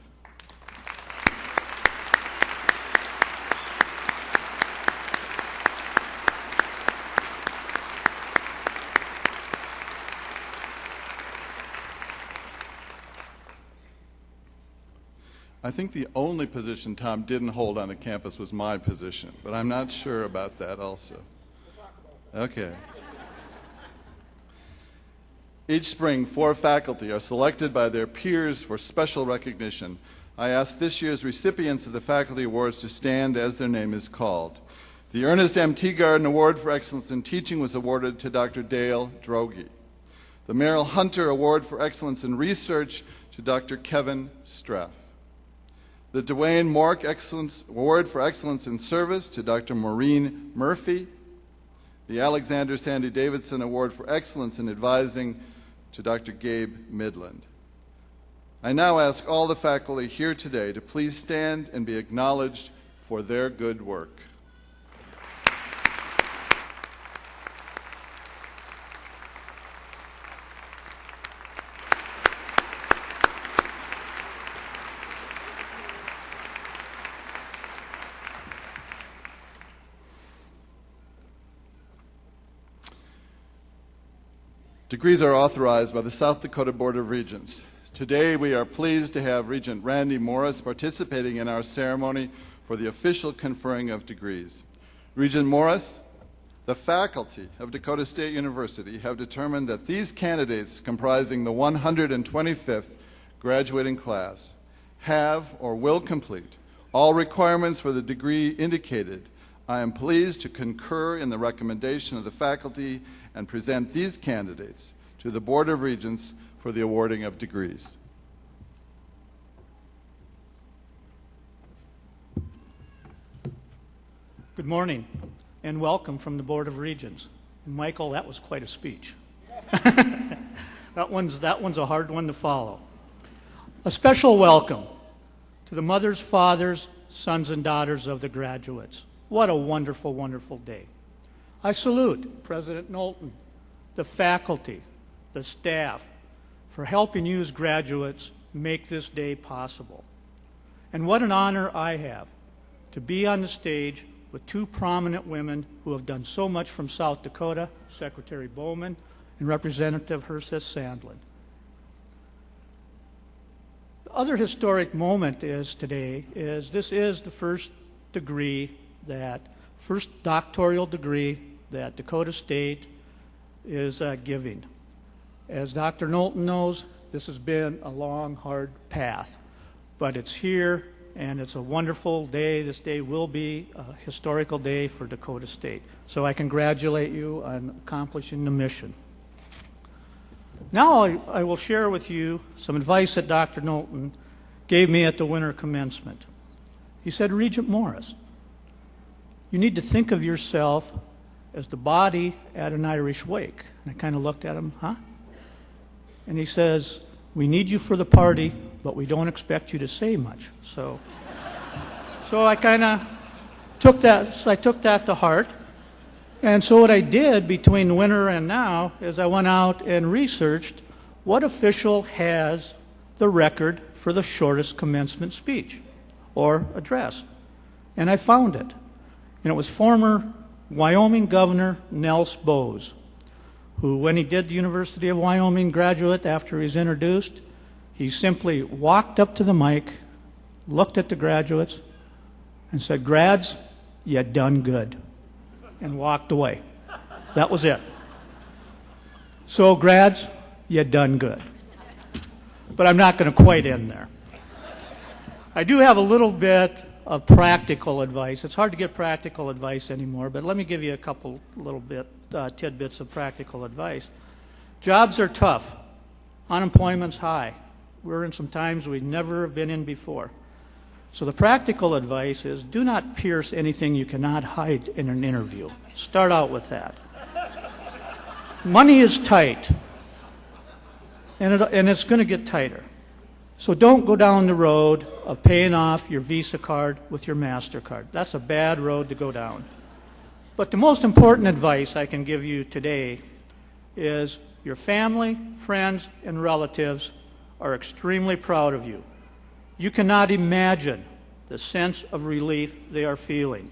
I think the only position Tom didn't hold on the campus was my position, but I'm not sure about that also. Okay. Each spring, 4 faculty are selected by their peers for special recognition. I ask this year's recipients of the Faculty Awards to stand as their name is called. The Ernest M. Teagarden Award for Excellence in Teaching was awarded to Dr. Dale Droege. The Merrill Hunter Award for Excellence in Research to Dr. Kevin Straff. The Dwayne Mork Award for Excellence in Service to Dr. Maureen Murphy. The Alexander Sandy Davidson Award for Excellence in Advising to Dr. Gabe Midland. I now ask all the faculty here today to please stand and be acknowledged for their good work. Degrees are authorized by the South Dakota Board of Regents. Today we are pleased to have Regent Randy Morris participating in our ceremony for the official conferring of degrees. Regent Morris, the faculty of Dakota State University have determined that these candidates comprising the 125th graduating class have or will complete all requirements for the degree indicated. I am pleased to concur in the recommendation of the faculty and present these candidates to the Board of Regents for the awarding of degrees. Good morning and welcome from the Board of Regents. And Michael, that was quite a speech. That one's a hard one to follow. A special welcome to the mothers, fathers, sons, and daughters of the graduates. What a wonderful, wonderful day. I salute President Knowlton, the faculty, the staff, for helping you as graduates make this day possible. And what an honor I have to be on the stage with two prominent women who have done so much from South Dakota, Secretary Bowman and Representative Herseth Sandlin. The other historic moment today is this is the first doctoral degree that Dakota State is giving. As Dr. Knowlton knows, this has been a long, hard path, but it's here and it's a wonderful day. This day will be a historical day for Dakota State. So I congratulate you on accomplishing the mission. Now I will share with you some advice that Dr. Knowlton gave me at the winter commencement. He said, Regent Morris, you need to think of yourself as the body at an Irish wake. And I kind of looked at him, huh? And he says, we need you for the party, but we don't expect you to say much. So I kind of took that to heart. And so what I did between winter and now is I went out and researched what official has the record for the shortest commencement speech or address. And I found it. And it was former Wyoming Governor Nels Bowes, who, when he did the University of Wyoming graduate after he was introduced, he simply walked up to the mic, looked at the graduates, and said, grads, you done good, and walked away. That was it. So, grads, you done good. But I'm not going to quite end there. I do have a little bit of practical advice. It's hard to get practical advice anymore, but let me give you a couple tidbits of practical advice. Jobs are tough. Unemployment's high. We're in some times we've never have been in before. So the practical advice is do not pierce anything you cannot hide in an interview. Start out with that. Money is tight, and it's going to get tighter. So don't go down the road of paying off your Visa card with your MasterCard. That's a bad road to go down. But the most important advice I can give you today is your family, friends, and relatives are extremely proud of you. You cannot imagine the sense of relief they are feeling.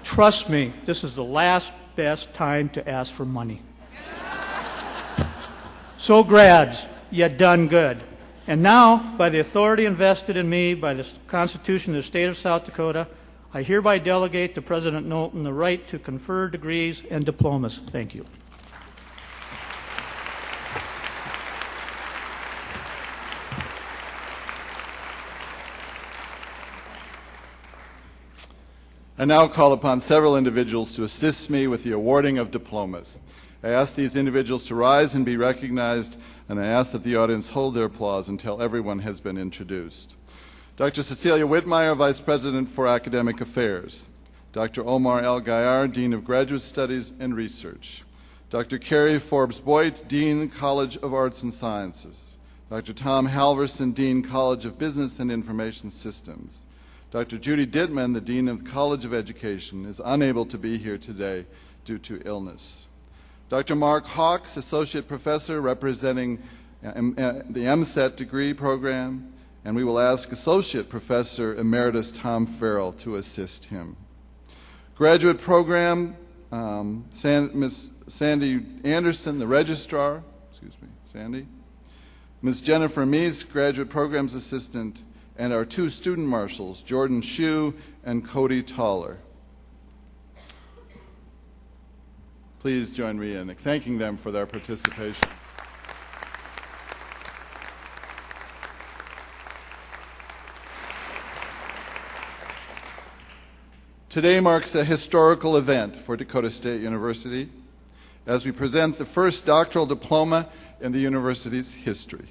Trust me, this is the last best time to ask for money. So grads, you done good. And now, by the authority invested in me by the Constitution of the State of South Dakota, I hereby delegate to President Knowlton the right to confer degrees and diplomas. Thank you. I now call upon several individuals to assist me with the awarding of diplomas. I ask these individuals to rise and be recognized, and I ask that the audience hold their applause until everyone has been introduced. Dr. Cecilia Whitmire, Vice President for Academic Affairs. Dr. Omar El Gayar, Dean of Graduate Studies and Research. Dr. Carrie Forbes-Boyd, Dean, College of Arts and Sciences. Dr. Tom Halverson, Dean, College of Business and Information Systems. Dr. Judy Dittman, the Dean of the College of Education, is unable to be here today due to illness. Dr. Mark Hawks, Associate Professor representing the MSET degree program, and we will ask Associate Professor Emeritus Tom Farrell to assist him. Graduate program, Ms. Sandy Anderson, the Registrar, Sandy. Ms. Jennifer Meese, Graduate Programs Assistant, and our two student marshals, Jordan Shue and Cody Toller. Please join me in thanking them for their participation. Today marks a historical event for Dakota State University as we present the first doctoral diploma in the university's history.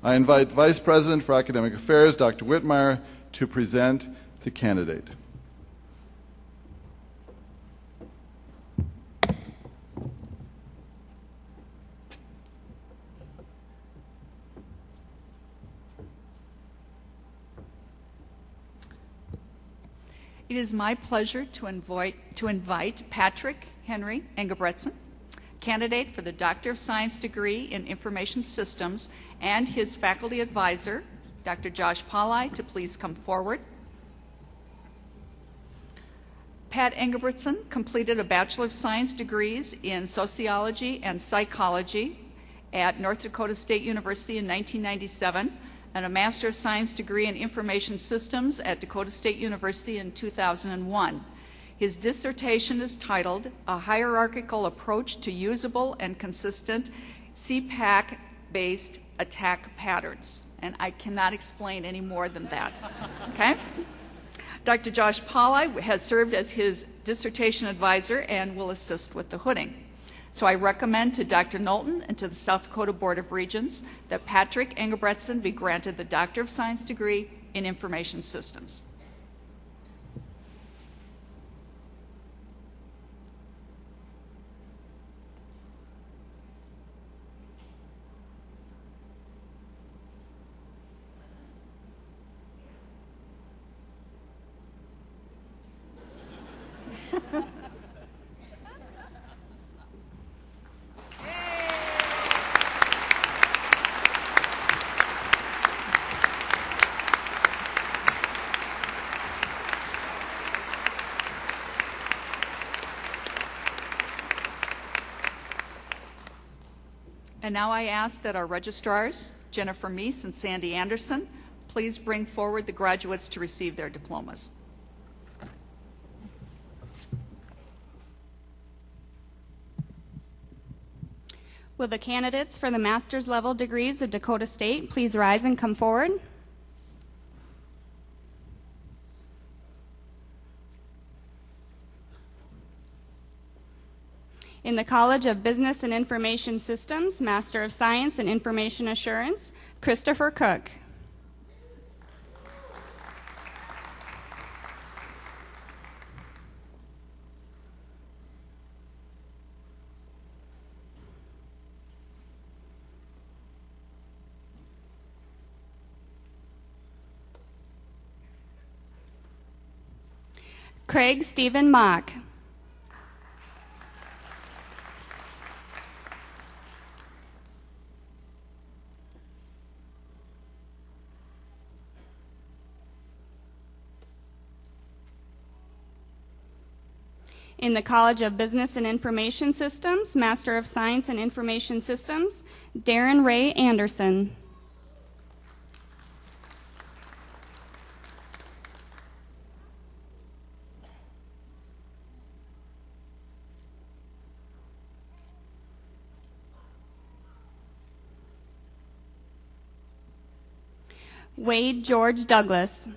I invite Vice President for Academic Affairs, Dr. Whitmire, to present the candidate. It is my pleasure to invite Patrick Henry Engebretson, candidate for the Doctor of Science degree in Information Systems, and his faculty advisor, Dr. Josh Pawley, to please come forward. Pat Engebretson completed a Bachelor of Science degrees in Sociology and Psychology at North Dakota State University in 1997, and a Master of Science degree in Information Systems at Dakota State University in 2001. His dissertation is titled, A Hierarchical Approach to Usable and Consistent CPAC-Based Attack Patterns. And I cannot explain any more than that, okay? Dr. Josh Pawley has served as his dissertation advisor and will assist with the hooding. So I recommend to Dr. Knowlton and to the South Dakota Board of Regents that Patrick Engebretson be granted the Doctor of Science degree in Information Systems. And now I ask that our registrars, Jennifer Meese and Sandy Anderson, please bring forward the graduates to receive their diplomas. Will the candidates for the master's level degrees of Dakota State please rise and come forward? In the College of Business and Information Systems, Master of Science in Information Assurance, Christopher Cook. Craig Stephen Mock. In the College of Business and Information Systems, Master of Science in Information Systems, Darren Ray Anderson. Wade George Douglas.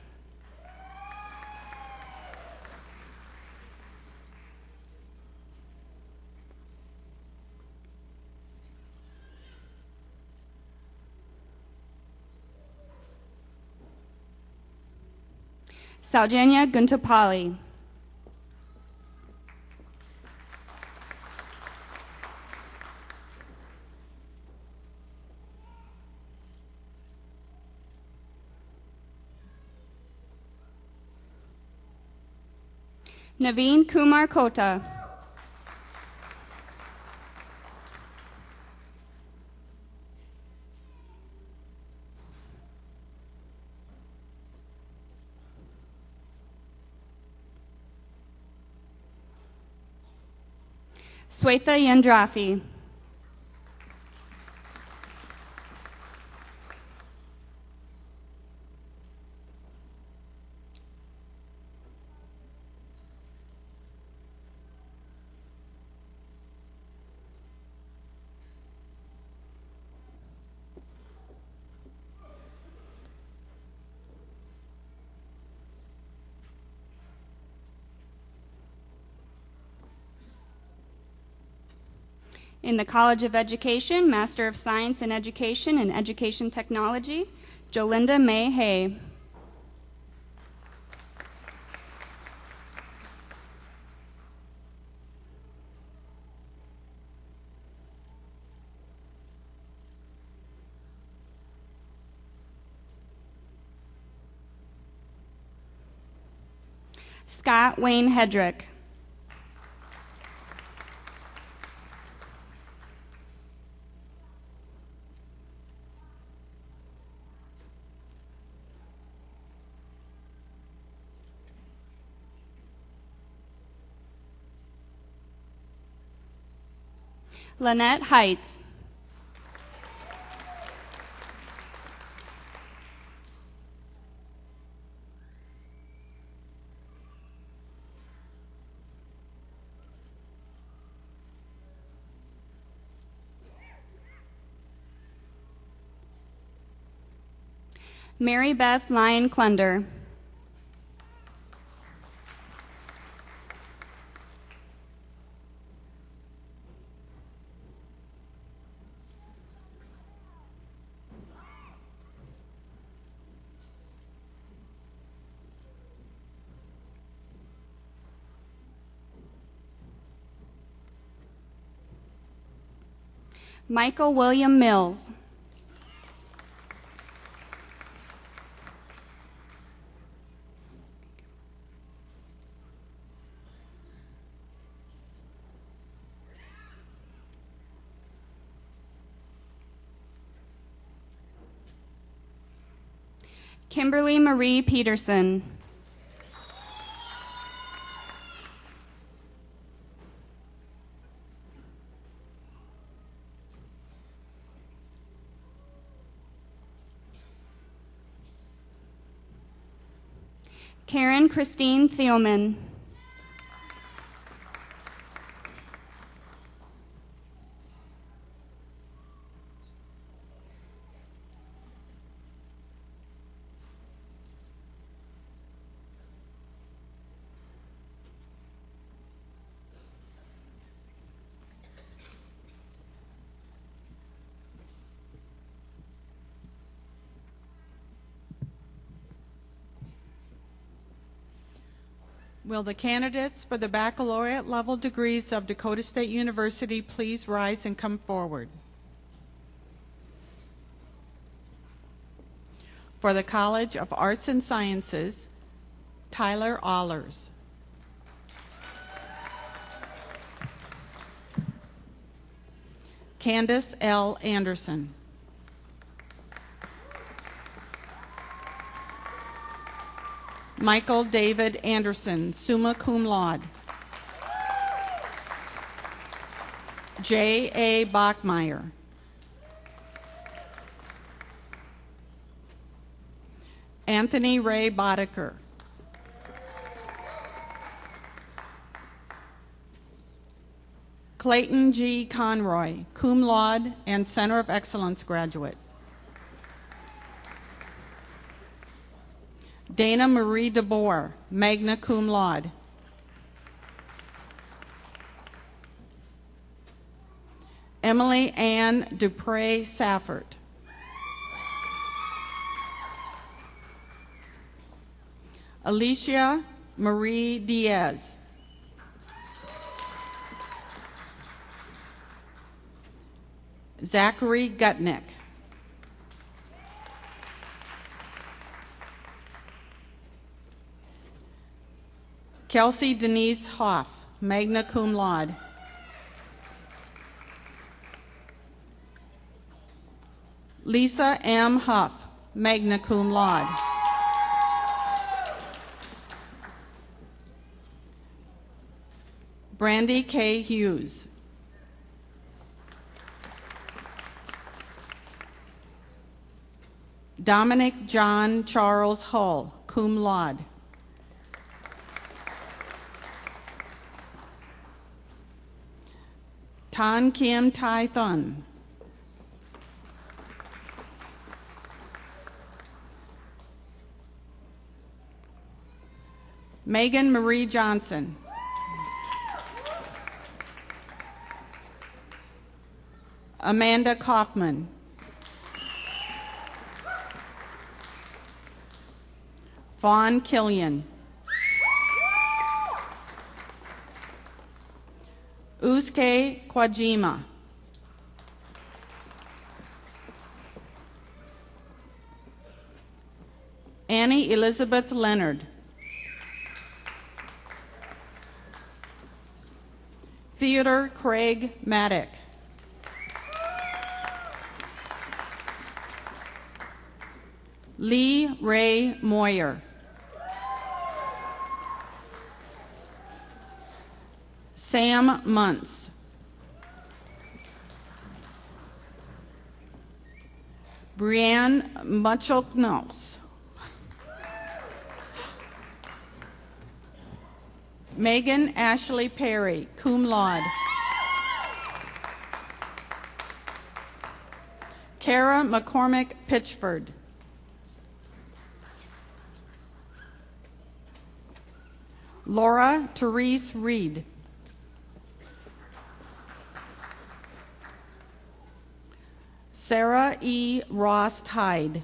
Saljanya Guntapalli. Naveen Kumar Kota. Swetha Yandrathi. In the College of Education, Master of Science in Education and Education Technology, Jolinda May Hay. Scott Wayne Hedrick. Lynette Heights. Mary Beth Lyon Clunder. Michael William Mills. Kimberly Marie Peterson. Karen Christine Thielman. Will the candidates for the baccalaureate level degrees of Dakota State University please rise and come forward? For the College of Arts and Sciences, Tyler Allers. Candace L. Anderson. Michael David Anderson, summa cum laude. J. A. Bachmeyer. Anthony Ray Boddicker. Clayton G. Conroy, cum laude and Center of Excellence graduate. Dana Marie DeBoer, magna cum laude. Emily Ann Dupre Safford. Alicia Marie Diaz. Zachary Gutnick. Kelsey Denise Hoff, magna cum laude. Lisa M. Huff, magna cum laude. Brandy K. Hughes. Dominic John Charles Hull, cum laude. Tan Kim Tai Thun. Megan Marie Johnson. Amanda Kaufman. Vaughn Killian. Usuke Kwajima. Annie Elizabeth Leonard. Theodore Craig Maddock. Lee Ray Moyer. Sam Muntz. Brianne Muchoknos. Megan Ashley Perry, cum laude. Kara McCormick Pitchford. Laura Therese Reed. Sarah E. Ross Hyde.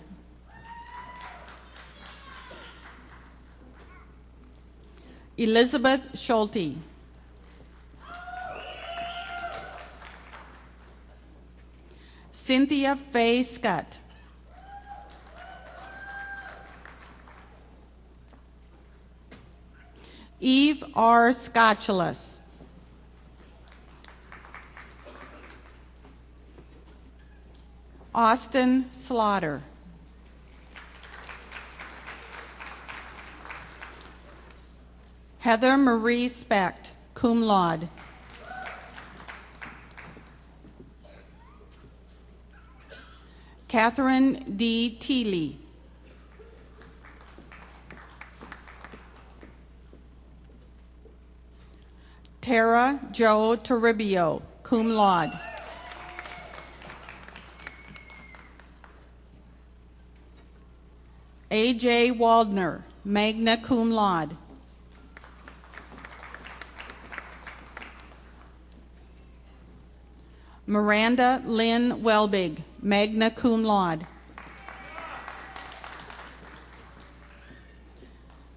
Elizabeth Schulte. Cynthia Faye Scott. Eve R. Scotchless. Austin Slaughter. Heather Marie Specht, cum laude. Catherine D. Teeley. Tara Jo Toribio, cum laude. A.J. Waldner, magna cum laude. Miranda Lynn Welbig, magna cum laude.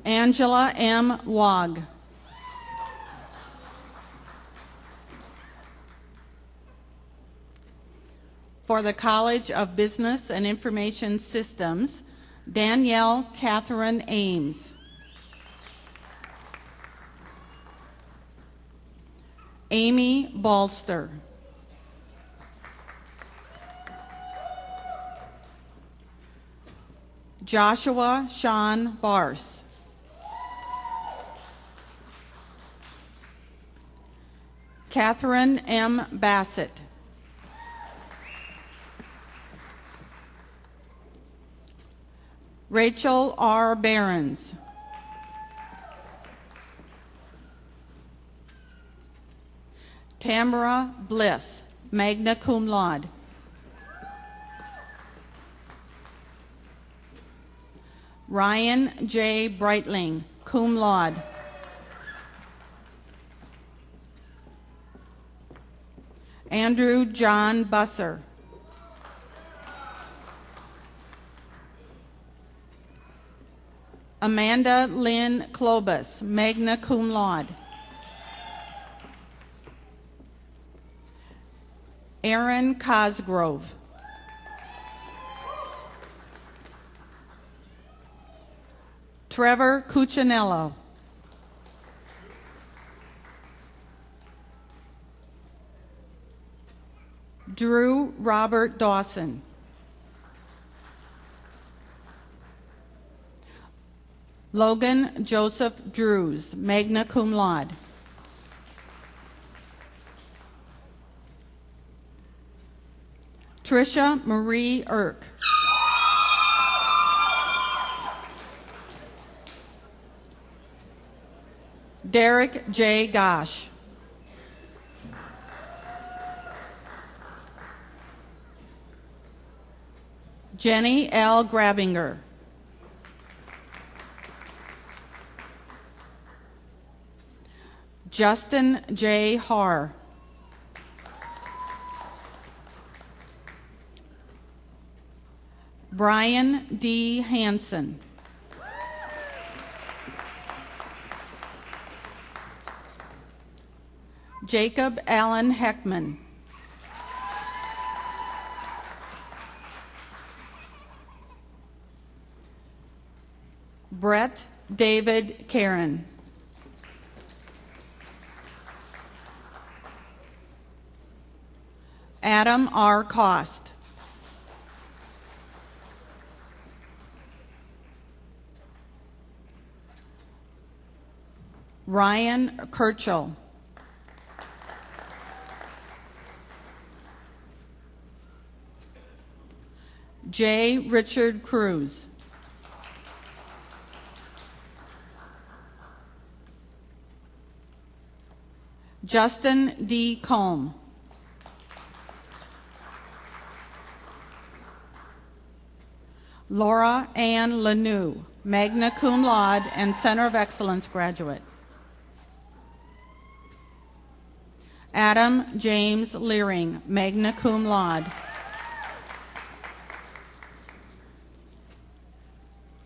Angela M. Wag. For the College of Business and Information Systems, Danielle Catherine Ames. Amy Balster. Joshua Sean Bars. Catherine M. Bassett. Rachel R. Behrens. Tamara Bliss, magna cum laude. Ryan J. Breitling, cum laude. Andrew John Busser. Amanda Lynn Klobus, magna cum laude. Aaron Cosgrove. Trevor Cuccinello. Drew Robert Dawson. Logan Joseph Drews, magna cum laude. Tricia Marie Irk. Derek J. Gosh. Jenny L. Grabinger. Justin J. Haar. Brian D. Hansen. Jacob Allen Heckman. Brett David Karen. Adam R. Cost. Ryan Kirchell. J. Richard Cruz. Justin D. Combe. Laura Ann Lanou, magna cum laude and Center of Excellence graduate. Adam James Leering, magna cum laude.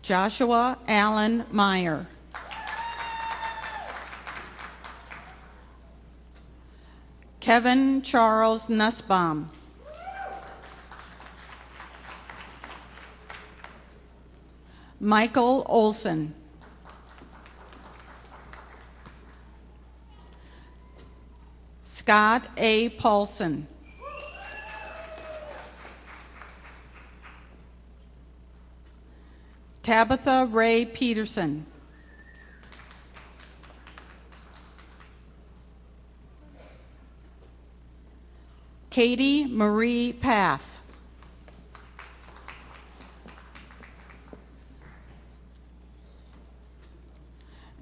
Joshua Allen Meyer. Kevin Charles Nussbaum. Michael Olson. Scott A. Paulson. Tabitha Ray Peterson. Katie Marie Paff.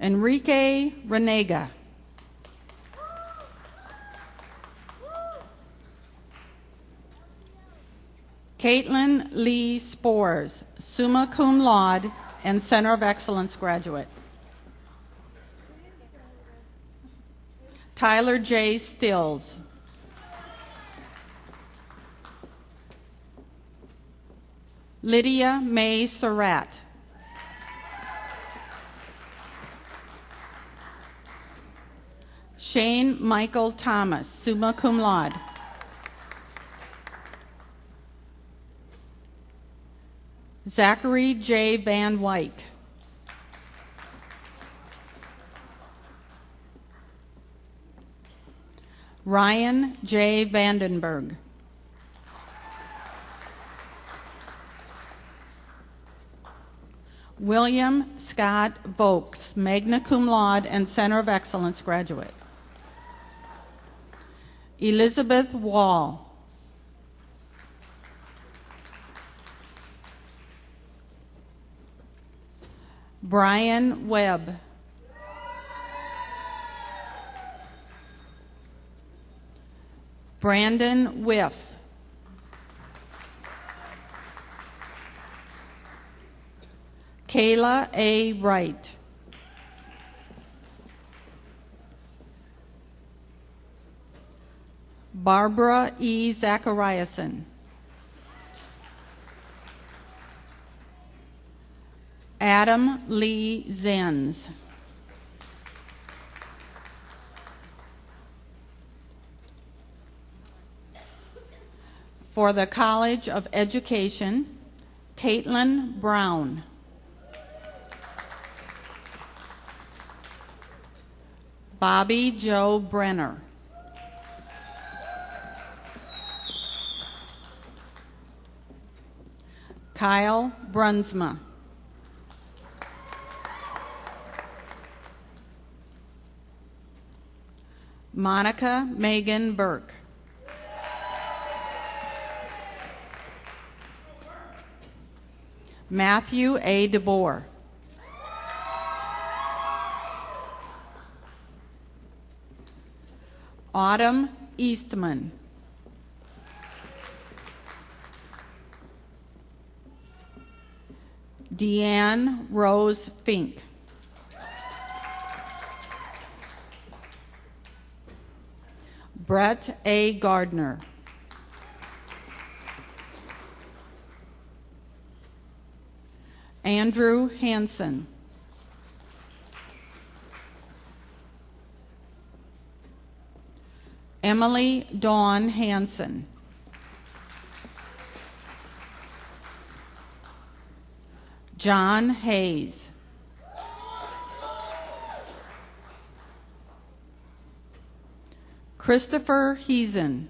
Enrique Renega. Caitlin Lee Spores, summa cum laude and Center of Excellence graduate. Tyler J. Stills. Lydia May Surratt. Shane Michael Thomas, summa cum laude. Zachary J. Van Wyk. Ryan J. Vandenberg. William Scott Vokes, magna cum laude and Center of Excellence graduate. Elizabeth Wall. Brian Webb. Brandon Whiff. Kayla A. Wright. Barbara E. Zachariason. Adam Lee Zenz. For the College of Education, Caitlin Brown. Bobby Joe Brenner. Kyle Brunsma. Monica Megan Burke. Matthew A. DeBoer. Autumn Eastman. Deanne Rose Fink. Brett A. Gardner. Andrew Hansen. Emily Dawn Hansen. John Hayes. Christopher Heesen.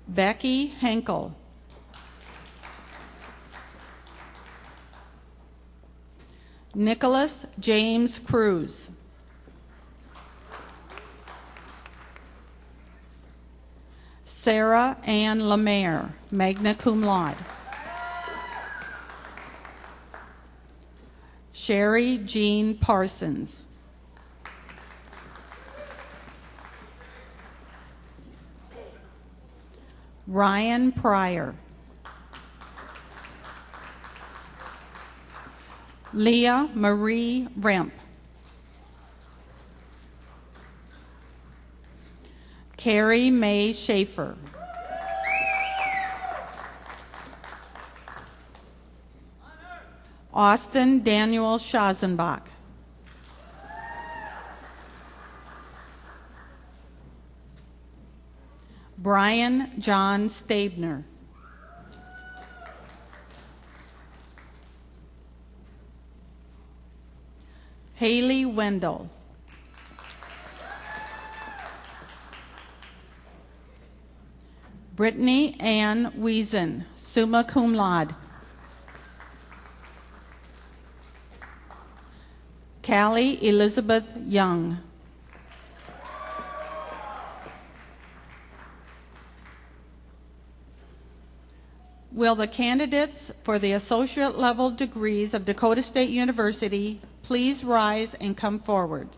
Becky Henkel. Nicholas James Cruz. Sarah Ann Lemaire, magna cum laude. Sherry Jean Parsons. Ryan Pryor. Leah Marie Remp. Carrie Mae Schaefer. Austin Daniel Schazenbach. Brian John Stabner. Haley Wendell. Brittany Ann Wiesen, summa cum laude. Callie Elizabeth Young. Will the candidates for the associate level degrees of Dakota State University please rise and come forward?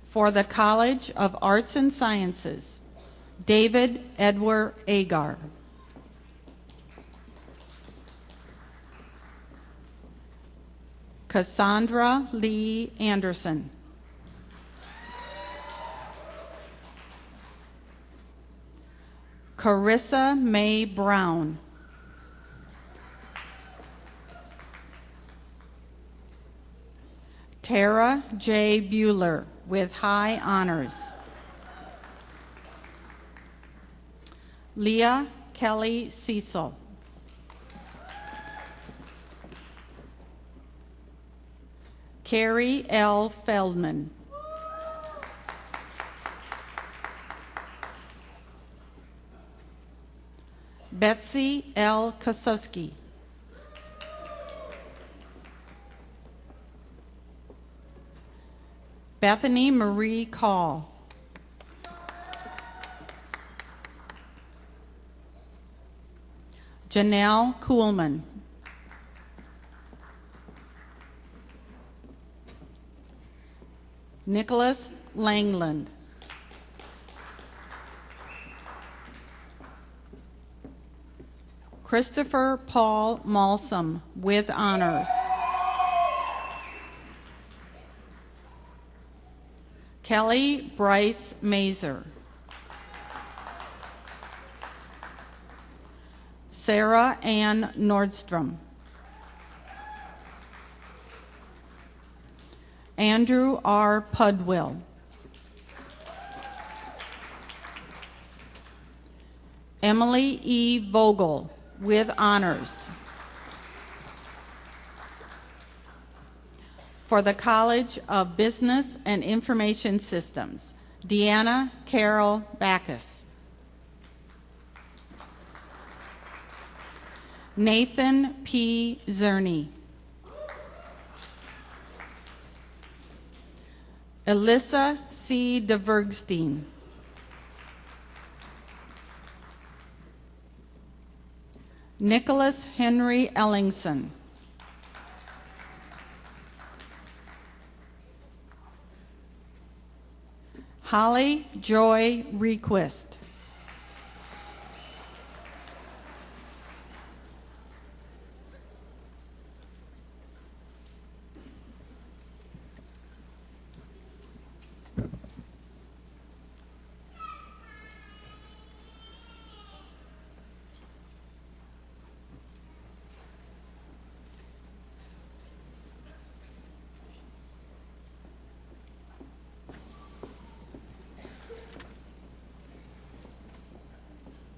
For the College of Arts and Sciences, David Edward Agar. Cassandra Lee Anderson. Carissa Mae Brown. Tara J. Bueller with high honors. Leah Kelly Cecil. Carrie L. Feldman. Betsy L. Kosuski. Bethany Marie Call. Janelle Kuhlman. Nicholas Langland. Christopher Paul Malsum with honors. Kelly Bryce Mazer. Sarah Ann Nordstrom. Andrew R. Pudwill. Emily E. Vogel, with honors. For the College of Business and Information Systems, Deanna Carol Backus. Nathan P. Zerny. Alyssa C. DeVergstein. Nicholas Henry Ellingson. Holly Joy Requist.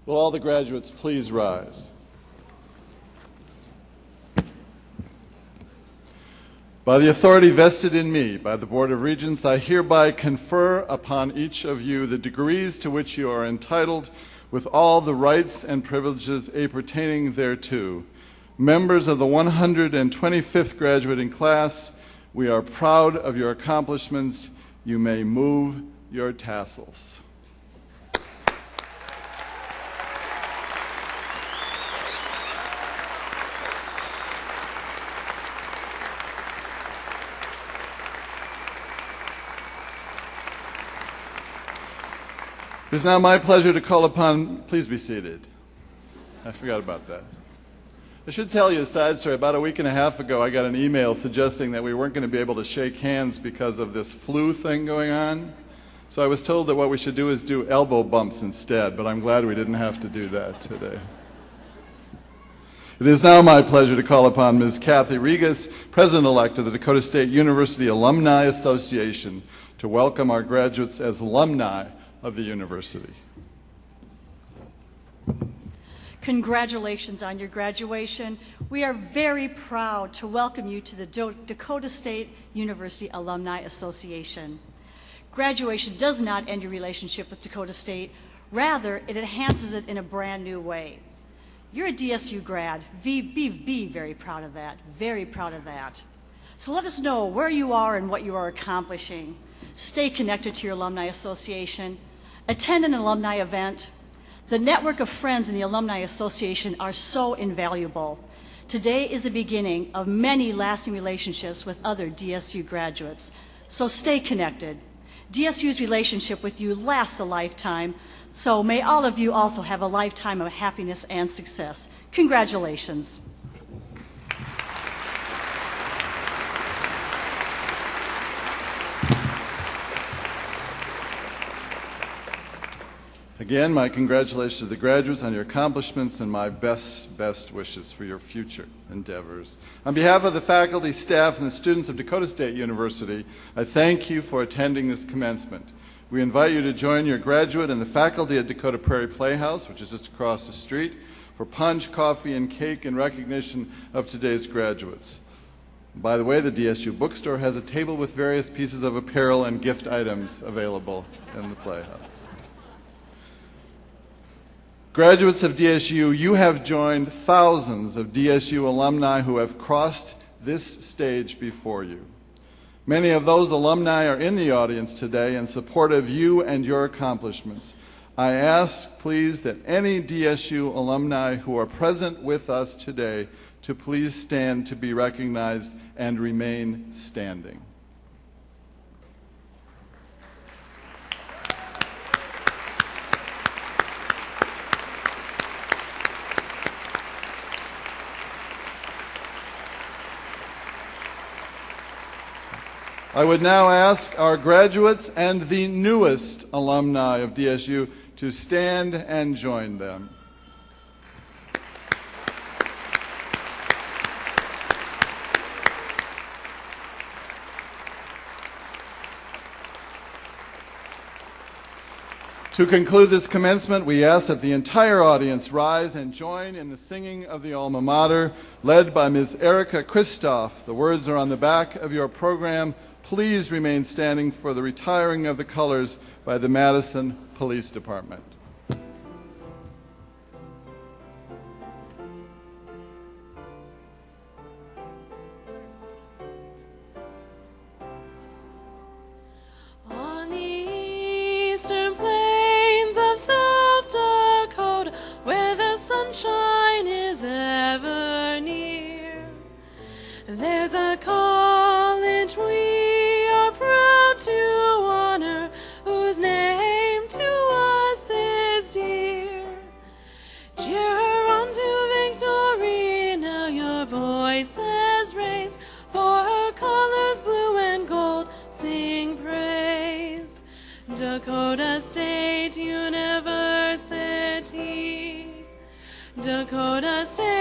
Will all the graduates please rise? By the authority vested in me by the Board of Regents, I hereby confer upon each of you the degrees to which you are entitled, with all the rights and privileges appertaining thereto. Members of the 125th graduating class, we are proud of your accomplishments. You may move your tassels. It is now my pleasure to call upon, please be seated. I forgot about that. I should tell you a side story. About a week and a half ago, I got an email suggesting that we weren't going to be able to shake hands because of this flu thing going on. So I was told that what we should do is do elbow bumps instead, but I'm glad we didn't have to do that today. It is now my pleasure to call upon Ms. Kathy Regas, President-elect of the Dakota State University Alumni Association, to welcome our graduates as alumni of the university. Congratulations on your graduation. We are very proud to welcome you to the Dakota State University Alumni Association. Graduation does not end your relationship with Dakota State. Rather, it enhances it in a brand new way. You're a DSU grad. Be very proud of that. Very proud of that. So let us know where you are and what you are accomplishing. Stay connected to your alumni association. Attend an alumni event. The network of friends in the Alumni Association are so invaluable. Today is the beginning of many lasting relationships with other DSU graduates. So stay connected. DSU's relationship with you lasts a lifetime, so may all of you also have a lifetime of happiness and success. Congratulations. Again, my congratulations to the graduates on your accomplishments and my best wishes for your future endeavors. On behalf of the faculty, staff, and the students of Dakota State University, I thank you for attending this commencement. We invite you to join your graduate and the faculty at Dakota Prairie Playhouse, which is just across the street, for punch, coffee, and cake in recognition of today's graduates. By the way, the DSU bookstore has a table with various pieces of apparel and gift items available in the Playhouse. Graduates of DSU, you have joined thousands of DSU alumni who have crossed this stage before you. Many of those alumni are in the audience today in support of you and your accomplishments. I ask, please, that any DSU alumni who are present with us today to please stand to be recognized and remain standing. I would now ask our graduates and the newest alumni of DSU to stand and join them. To conclude this commencement, we ask that the entire audience rise and join in the singing of the Alma Mater, led by Ms. Erica Christoph. The words are on the back of your program. Please remain standing for the retiring of the colors by the Madison Police Department. On the eastern plains of South Dakota, where the sunshine is ever near, there's a college we are proud to honor, whose name to us is dear. Cheer her on to victory, now your voices raise, for her colors blue and gold sing praise. Dakota State University, Dakota State